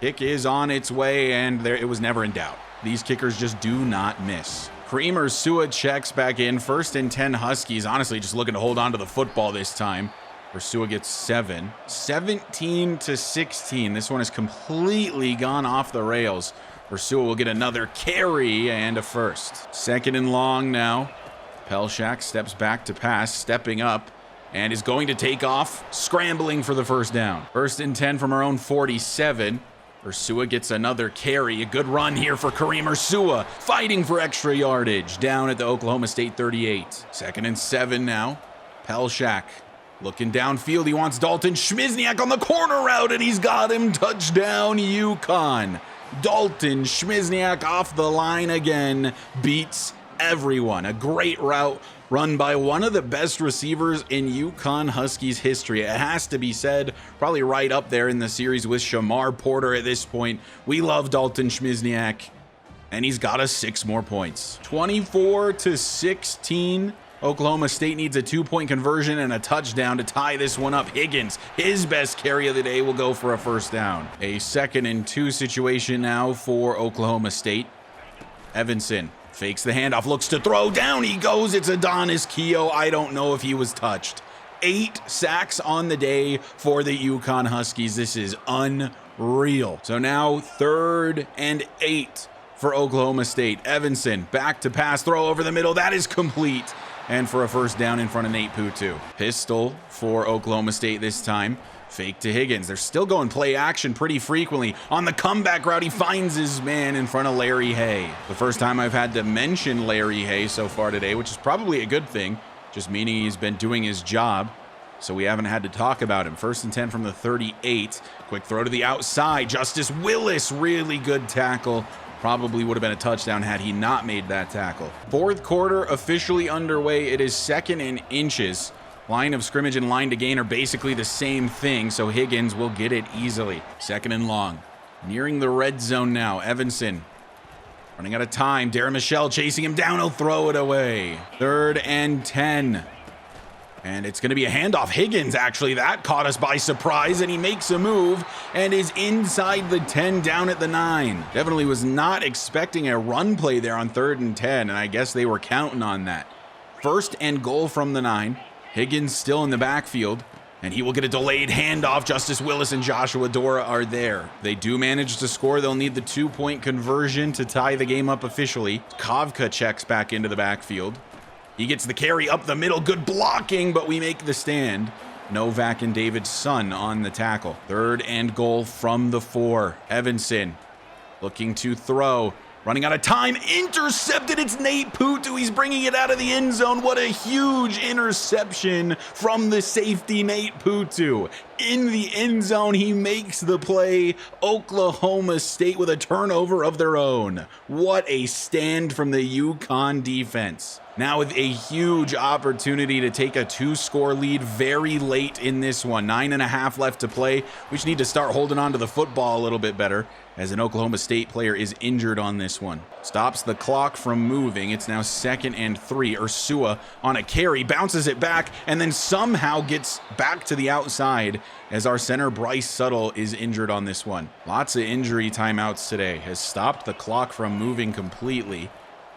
Kick is on its way, and it was never in doubt. These kickers just do not miss. Creamer Sua checks back in. 1st and 10 Huskies. Honestly, just looking to hold on to the football this time. Ursua gets 7. 17-16. This one has completely gone off the rails. Ursua will get another carry and a first. 2nd and long now. Pelshak steps back to pass, stepping up, and is going to take off, scrambling for the 1st down. 1st and 10 from our own 47. Ursua gets another carry. A good run here for Kareem Ursua, fighting for extra yardage down at the Oklahoma State 38. 2nd and 7 now. Pelshak looking downfield. He wants Dalton Schmizniak on the corner route, and he's got him. Touchdown, UConn. Dalton Schmizniak off the line again, beats everyone. A great route run by one of the best receivers in UConn Huskies history. It has to be said, probably right up there in the series with Shamar Porter at this point. We love Dalton Schmizniak, and he's got us 6 more points. 24-16. Oklahoma State needs a 2-point conversion and a touchdown to tie this one up. Higgins, his best carry of the day, will go for a 1st down. A 2nd and 2 situation now for Oklahoma State. Evanson fakes the handoff, looks to throw, down he goes. It's Adonis Keough. I don't know if he was touched. 8 sacks on the day for the UConn Huskies. This is unreal. So now 3rd and 8 for Oklahoma State. Evanson back to pass, throw over the middle. That is complete. And for a 1st down in front of Nate Putu. Pistol for Oklahoma State this time. Fake to Higgins. They're still going play action pretty frequently. On the comeback route, he finds his man in front of Larry Hay. The first time I've had to mention Larry Hay so far today, which is probably a good thing, just meaning he's been doing his job, so we haven't had to talk about him. 1st and 10 from the 38. Quick throw to the outside. Justice Willis, really good tackle Probably would have been a touchdown had he not made that tackle. Fourth quarter officially underway. It is 2nd and inches. Line of scrimmage and line to gain are basically the same thing, so Higgins will get it easily. 2nd and long. Nearing the red zone now. Evanson running out of time. Darren Michelle chasing him down. He'll throw it away. 3rd and 10. And it's going to be a handoff. Higgins, actually, that caught us by surprise, and he makes a move and is inside the 10 down at the 9. Definitely was not expecting a run play there on 3rd and 10, and I guess they were counting on that. 1st and goal from the 9. Higgins still in the backfield, and he will get a delayed handoff. Justice Willis and Joshua Dora are there. They do manage to score. They'll need the 2-point conversion to tie the game up officially. Kavka checks back into the backfield. He gets the carry up the middle. Good blocking, but we make the stand. Novak and David Sun on the tackle. 3rd and goal from the 4. Evanson looking to throw. Running out of time. Intercepted. It's Nate Putu. He's bringing it out of the end zone. What a huge interception from the safety, Nate Putu. In the end zone, he makes the play. Oklahoma State with a turnover of their own. What a stand from the UConn defense. Now with a huge opportunity to take a 2-score lead very late in this one. 9.5 left to play. We just need to start holding on to the football a little bit better, as an Oklahoma State player is injured on this one. Stops the clock from moving. It's now 2nd and 3. Ursua on a carry, bounces it back, and then somehow gets back to the outside as our center Bryce Suttle is injured on this one. Lots of injury timeouts today. Has stopped the clock from moving completely.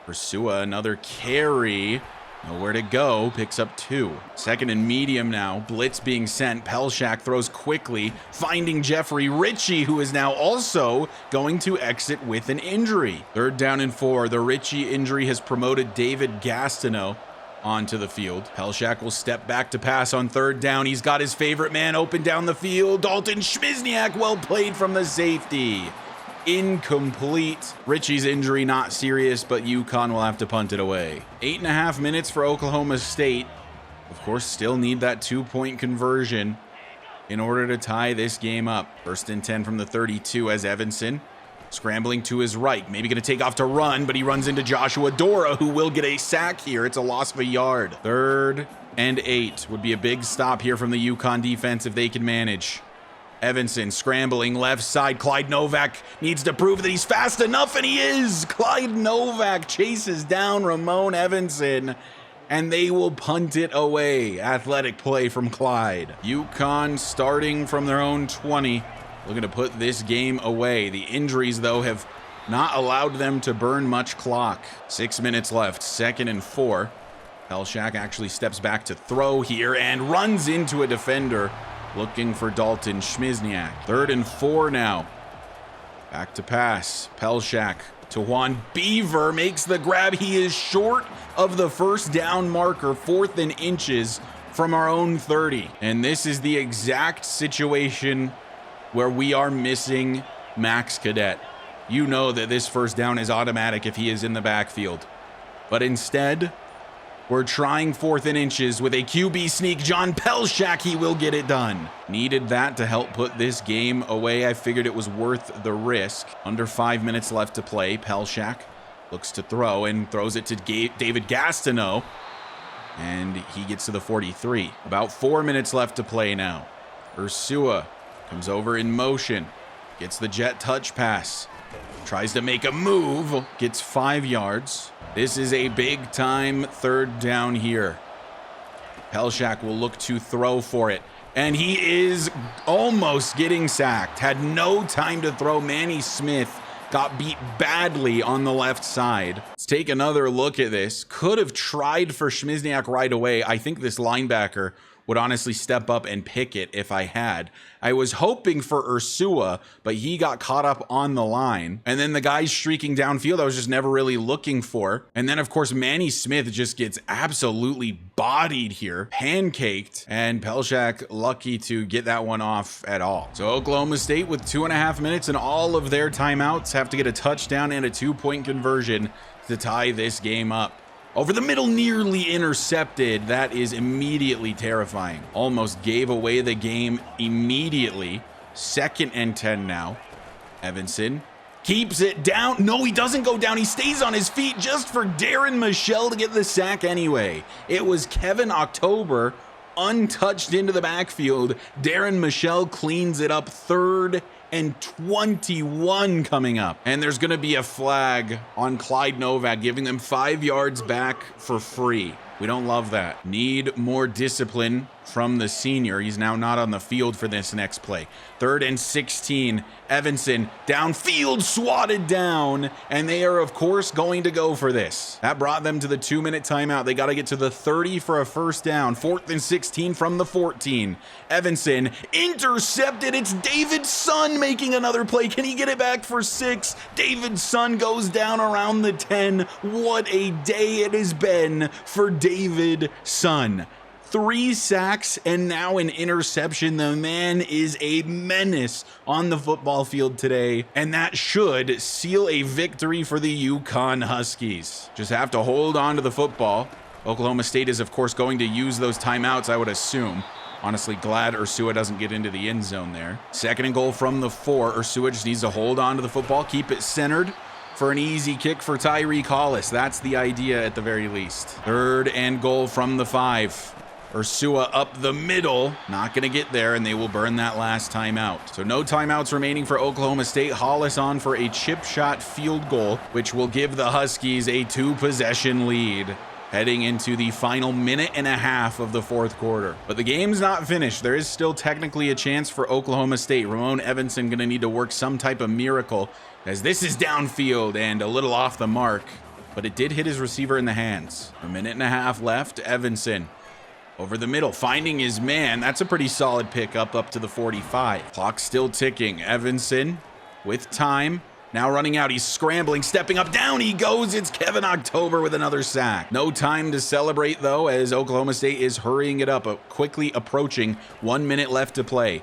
Ursua, another carry. Nowhere to go. Picks up 2. 2nd and medium now. Blitz being sent. Pelshak throws quickly, finding Jeffrey Ritchie, who is now also going to exit with an injury. 3rd down and 4. The Ritchie injury has promoted David Gastineau onto the field. Pelshak will step back to pass on 3rd down. He's got his favorite man open down the field. Dalton Schmizniak, well played from the safety. Incomplete. Ritchie's injury not serious, but UConn will have to punt it away. 8.5 minutes for Oklahoma State. Of course, still need that 2-point conversion in order to tie this game up. 1st and 10 from the 32 as Evanson scrambling to his right. Maybe going to take off to run, but he runs into Joshua Dora, who will get a sack here. It's a loss of a yard. 3rd and 8 would be a big stop here from the UConn defense if they can manage. Evanson scrambling left side. Clyde Novak needs to prove that he's fast enough, and he is. Clyde Novak chases down Ramon Evanson, and they will punt it away. Athletic play from Clyde. UConn starting from their own 20, looking to put this game away. The injuries, though, have not allowed them to burn much clock. 6 minutes left. 2nd and 4. Pelshak actually steps back to throw here and runs into a defender, looking for Dalton Schmizniak. 3rd and 4 now. Back to pass. Pelshak to Juan Beaver. Makes the grab. He is short of the 1st down marker. 4th and inches from our own 30. And this is the exact situation where we are missing Max Cadet. You know that this 1st down is automatic if he is in the backfield. But instead, we're trying 4th and inches with a QB sneak. John Pelshak, he will get it done. Needed that to help put this game away. I figured it was worth the risk. Under 5 minutes left to play. Pelshak looks to throw and throws it to David Gastineau. And he gets to the 43. About 4 minutes left to play now. Ursua comes over in motion. Gets the jet touch pass. Tries to make a move. Gets 5 yards. This is a big time 3rd down here. Pelshak will look to throw for it, and he is almost getting sacked. Had no time to throw. Manny Smith got beat badly on the left side. Let's take another look at this. Could have tried for Schmizniak right away. I think this linebacker would honestly step up and pick it if I had. I was hoping for Ursua, but he got caught up on the line. And then the guys streaking downfield, I was just never really looking for. And then, of course, Manny Smith just gets absolutely bodied here, pancaked, and Pelshak lucky to get that one off at all. So Oklahoma State with 2.5 minutes and all of their timeouts have to get a touchdown and a 2-point conversion to tie this game up. Over the middle, nearly intercepted. That is immediately terrifying. Almost gave away the game immediately. 2nd and 10 now. Evanson keeps it down. No, he doesn't go down. He stays on his feet just for Darren Michelle to get the sack anyway. It was Kevin October untouched into the backfield. Darren Michelle cleans it up. 3rd and 21 coming up. And there's going to be a flag on Clyde Novak, giving them 5 yards back for free. We don't love that. Need more discipline from the senior. He's now not on the field for this next play. 3rd and 16. Evanson downfield, swatted down, and they are of course going to go for this. That brought them to the 2-minute timeout. They got to get to the 30 for a first down. 4th and 16 from the 14. Evanson intercepted. It's David Sun making another play. Can he get it back for 6? David Sun goes down around the 10. What a day it has been for David Sun. 3 sacks and now an interception. The man is a menace on the football field today, and that should seal a victory for the UConn Huskies. Just have to hold on to the football. Oklahoma State is, of course, going to use those timeouts, I would assume. Honestly, glad Ursua doesn't get into the end zone there. 2nd and goal from the 4. Ursua just needs to hold on to the football, keep it centered for an easy kick for Tyreek Hollis. That's the idea at the very least. 3rd and goal from the 5. Ursua up the middle, not going to get there, and they will burn that last timeout. So no timeouts remaining for Oklahoma State. Hollis on for a chip shot field goal, which will give the Huskies a 2-possession lead heading into the final 1.5 minutes of the 4th quarter. But the game's not finished. There is still technically a chance for Oklahoma State. Ramon Evanson going to need to work some type of miracle, as this is downfield and a little off the mark, but it did hit his receiver in the hands. 1.5 minutes left. Evanson over the middle, finding his man. That's a pretty solid pickup up to the 45. Clock still ticking. Evanson with time. Now running out. He's scrambling, stepping up. Down he goes. It's Kevin October with another sack. No time to celebrate, though, as Oklahoma State is hurrying it up, quickly approaching 1 minute left to play.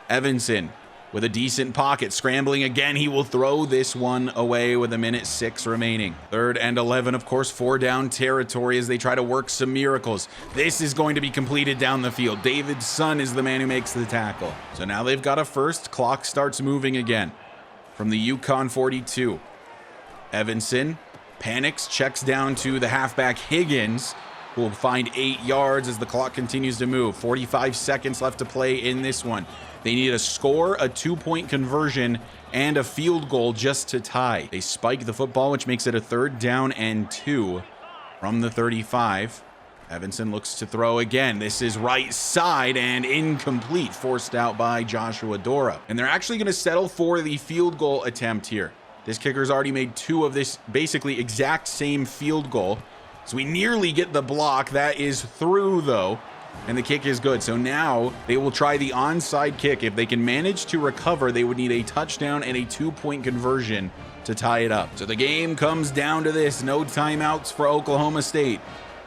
Evanson with a decent pocket, scrambling again. He will throw this one away with 1:06 remaining. 3rd and 11, of course, 4-down territory as they try to work some miracles. This is going to be completed down the field. David Sun is the man who makes the tackle. So now they've got a first. Clock starts moving again. From the UConn 42, Evanson panics, checks down to the halfback Higgins, who will find 8 yards as the clock continues to move. 45 seconds left to play in this one. They need a score, a 2-point conversion, and a field goal just to tie. They spike the football, which makes it a 3rd down and 2 from the 35. Evanson looks to throw again. This is right side and incomplete, forced out by Joshua Dora. And they're actually going to settle for the field goal attempt here. This kicker's already made 2 of this basically exact same field goal. So we nearly get the block. That is through, though, and the kick is good. So now they will try the onside kick. If they can manage to recover, they would need a touchdown and a 2-point conversion to tie it up. So the game comes down to this. No timeouts for Oklahoma State.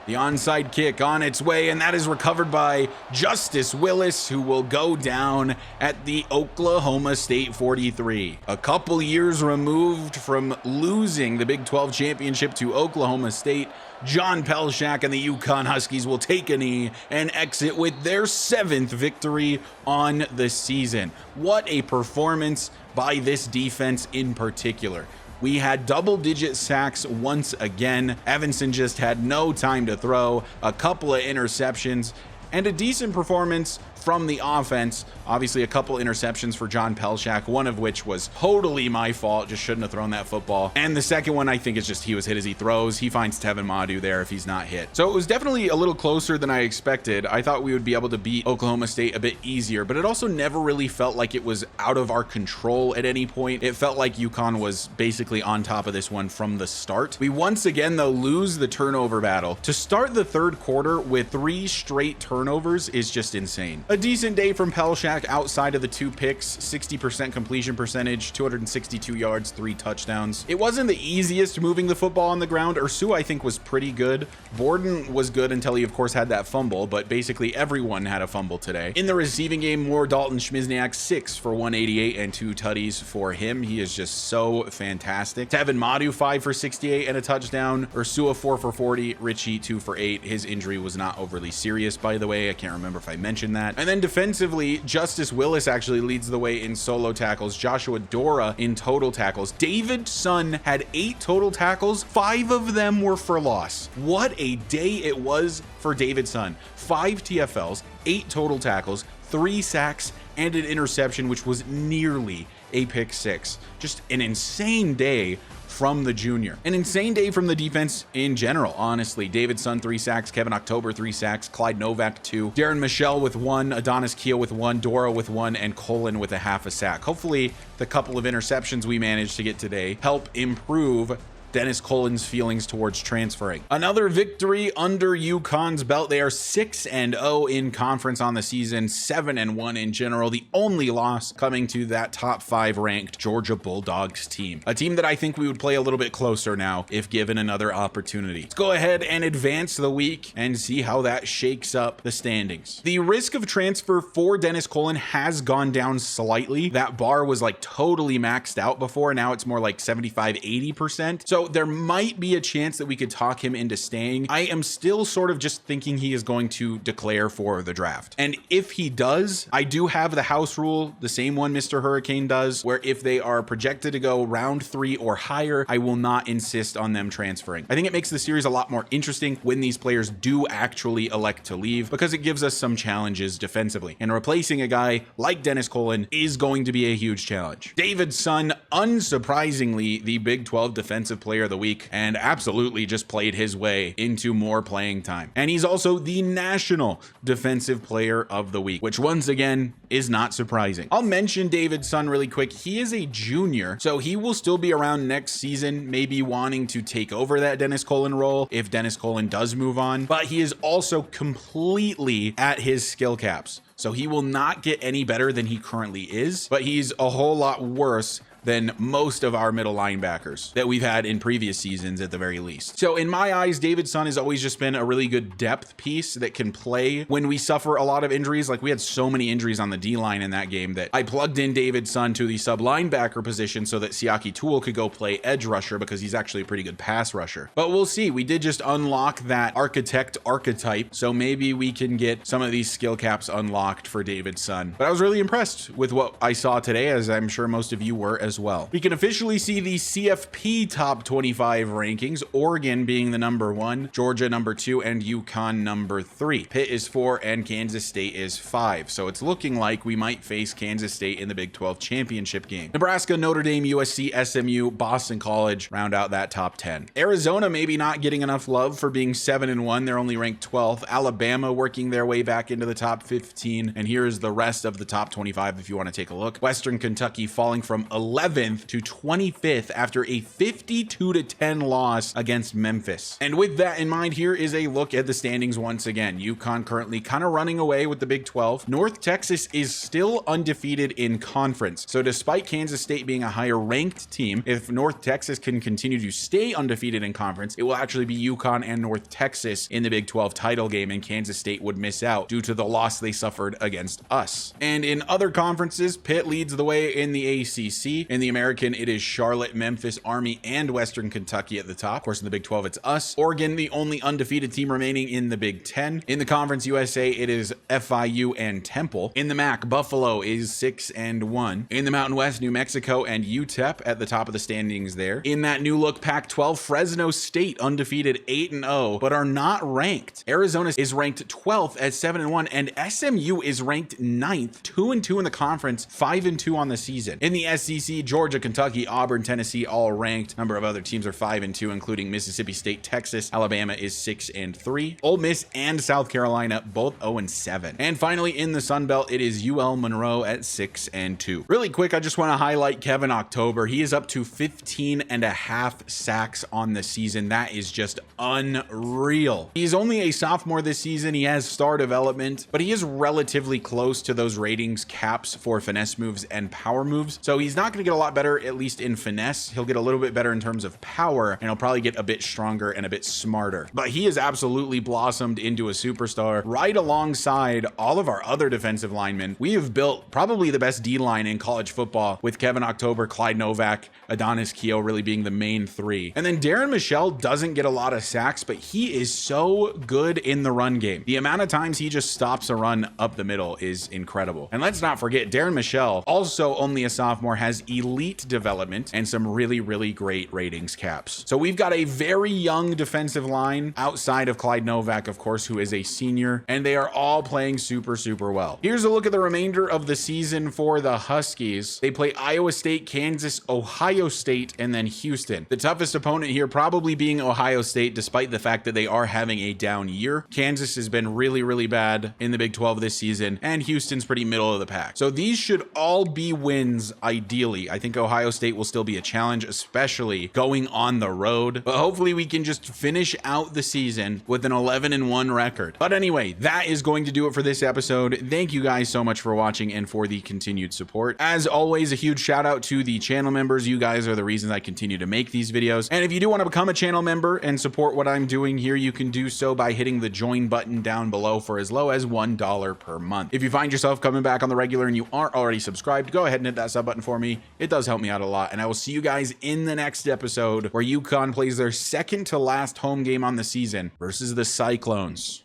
The onside kick on its way, and that is recovered by Justice Willis, who will go down at the Oklahoma State 43. A couple years removed from losing the Big 12 championship to Oklahoma State, John Pelshak and the UConn Huskies will take a knee and exit with their 7th victory on the season. What a performance by this defense in particular. We had double-digit sacks once again. Evanson just had no time to throw, a couple of interceptions, and a decent performance from the offense. Obviously, a couple interceptions for John Pelshak, one of which was totally my fault. Just shouldn't have thrown that football. And the second one, I think, is just he was hit as he throws. He finds Tevin Madu there if he's not hit. So it was definitely a little closer than I expected. I thought we would be able to beat Oklahoma State a bit easier, but it also never really felt like it was out of our control at any point. It felt like UConn was basically on top of this one from the start. We once again, though, lose the turnover battle. To start the 3rd quarter with 3 straight turnovers is just insane. A decent day from Pelshak outside of the 2 picks, 60% completion percentage, 262 yards, 3 touchdowns. It wasn't the easiest moving the football on the ground. Ursua, I think, was pretty good. Borden was good until he, of course, had that fumble, but basically everyone had a fumble today. In the receiving game, more Dalton Schmizniak, 6 for 188 and 2 tutties for him. He is just so fantastic. Tevin Madu, 5 for 68 and a touchdown. Ursua, 4 for 40. Richie, 2 for 8. His injury was not overly serious, by the way. I can't remember if I mentioned that. And then defensively, Justice Willis actually leads the way in solo tackles, Joshua Dora in total tackles. David Sun had 8 total tackles, 5 of them were for loss. What a day it was for David Sun. 5 TFLs, 8 total tackles, 3 sacks, and an interception, which was nearly a pick 6. Just an insane day from the junior. An insane day from the defense in general, honestly. David Sun 3 sacks, Kevin October 3 sacks, Clyde Novak 2, Darren Michelle with 1, Adonis Keel with 1, Dora with 1, and Colin with a half a sack. Hopefully the couple of interceptions we managed to get today help improve Dennis Colin's feelings towards transferring. Another victory under UConn's belt. They are 6-0 in conference on the season, 7-1 in general. The only loss coming to that top 5 ranked Georgia Bulldogs team. A team that I think we would play a little bit closer now if given another opportunity. Let's go ahead and advance the week and see how that shakes up the standings. The risk of transfer for Dennis Colin has gone down slightly. That bar was like totally maxed out before. Now it's more like 75-80%. So there might be a chance that we could talk him into staying. I am still sort of just thinking he is going to declare for the draft. And if he does, I do have the house rule, the same one Mr. Hurricane does, where if they are projected to go round 3 or higher, I will not insist on them transferring. I think it makes the series a lot more interesting when these players do actually elect to leave, because it gives us some challenges defensively. And replacing a guy like Dennis Colin is going to be a huge challenge. David Sun, unsurprisingly, the Big 12 defensive player of the week, and absolutely just played his way into more playing time. And he's also the national defensive player of the week, which once again is not surprising. I'll mention David Sun really quick. He is a junior, so he will still be around next season, maybe wanting to take over that Dennis Colin role if Dennis Colin does move on, but he is also completely at his skill caps. So he will not get any better than he currently is, but he's a whole lot worse than most of our middle linebackers that we've had in previous seasons at the very least. So in my eyes, David Sun has always just been a really good depth piece that can play when we suffer a lot of injuries. Like we had so many injuries on the D-line in that game that I plugged in David Sun to the sub linebacker position so that Siaki Toole could go play edge rusher because he's actually a pretty good pass rusher. But we'll see. We did just unlock that architect archetype, so maybe we can get some of these skill caps unlocked for David Sun. But I was really impressed with what I saw today, as I'm sure most of you were as well. We can officially see the CFP top 25 rankings, Oregon being the number 1, Georgia number 2, and UConn number 3. Pitt is 4 and Kansas State is 5. So it's looking like we might face Kansas State in the Big 12 championship game. Nebraska, Notre Dame, USC, SMU, Boston College round out that top 10. Arizona maybe not getting enough love for being 7-1. They're only ranked 12th. Alabama working their way back into the top 15. And here's the rest of the top 25 if you want to take a look. Western Kentucky falling from 11th to 25th after a 52-10 loss against Memphis. And with that in mind, here is a look at the standings once again. UConn currently kind of running away with the Big 12. North Texas is still undefeated in conference. So despite Kansas State being a higher ranked team, if North Texas can continue to stay undefeated in conference, it will actually be UConn and North Texas in the Big 12 title game, and Kansas State would miss out due to the loss they suffered against us. And in other conferences, Pitt leads the way in the ACC. In the American, it is Charlotte, Memphis, Army, and Western Kentucky at the top. Of course, in the Big 12, it's us. Oregon, the only undefeated team remaining in the Big 10. In the Conference USA, it is FIU and Temple. In the MAC, Buffalo is 6-1. In the Mountain West, New Mexico and UTEP at the top of the standings there. In that new look Pac-12, Fresno State undefeated 8-0, but are not ranked. Arizona is ranked 12th at 7-1, and SMU is ranked 9th, 2-2 in the conference, 5-2 on the season. In the SEC, Georgia, Kentucky, Auburn, Tennessee, all ranked. A number of other teams are 5-2, including Mississippi State, Texas. Alabama is 6-3. Ole Miss and South Carolina both 0-7. And finally, in the Sun Belt, it is UL Monroe at 6-2. Really quick, I just want to highlight Kevin October. He is up to 15.5 sacks on the season. That is just unreal. He's only a sophomore this season. He has star development, but he is relatively close to those ratings caps for finesse moves and power moves. So he's not going to get a lot better, at least in finesse. He'll get a little bit better in terms of power, and he'll probably get a bit stronger and a bit smarter. But he has absolutely blossomed into a superstar right alongside all of our other defensive linemen. We have built probably the best D-line in college football, with Kevin October, Clyde Novak, Adonis Keough really being the main three. And then Darren Michelle doesn't get a lot of sacks, but he is so good in the run game. The amount of times he just stops a run up the middle is incredible. And let's not forget, Darren Michelle, also only a sophomore, has elite development and some really, really great ratings caps. So we've got a very young defensive line outside of Clyde Novak, of course, who is a senior, and they are all playing super, super well. Here's a look at the remainder of the season for the Huskies. They play Iowa State, Kansas, Ohio State, and then Houston. The toughest opponent here probably being Ohio State, despite the fact that they are having a down year. Kansas has been really, really bad in the Big 12 this season, and Houston's pretty middle of the pack. So these should all be wins, ideally. I think Ohio State will still be a challenge, especially going on the road. But hopefully we can just finish out the season with an 11-1 record. But anyway, that is going to do it for this episode. Thank you guys so much for watching and for the continued support. As always, a huge shout out to the channel members. You guys are the reasons I continue to make these videos. And if you do want to become a channel member and support what I'm doing here, you can do so by hitting the join button down below for as low as $1 per month. If you find yourself coming back on the regular and you aren't already subscribed, go ahead and hit that sub button for me. It does help me out a lot. And I will see you guys in the next episode, where UConn plays their second to last home game on the season versus the Cyclones.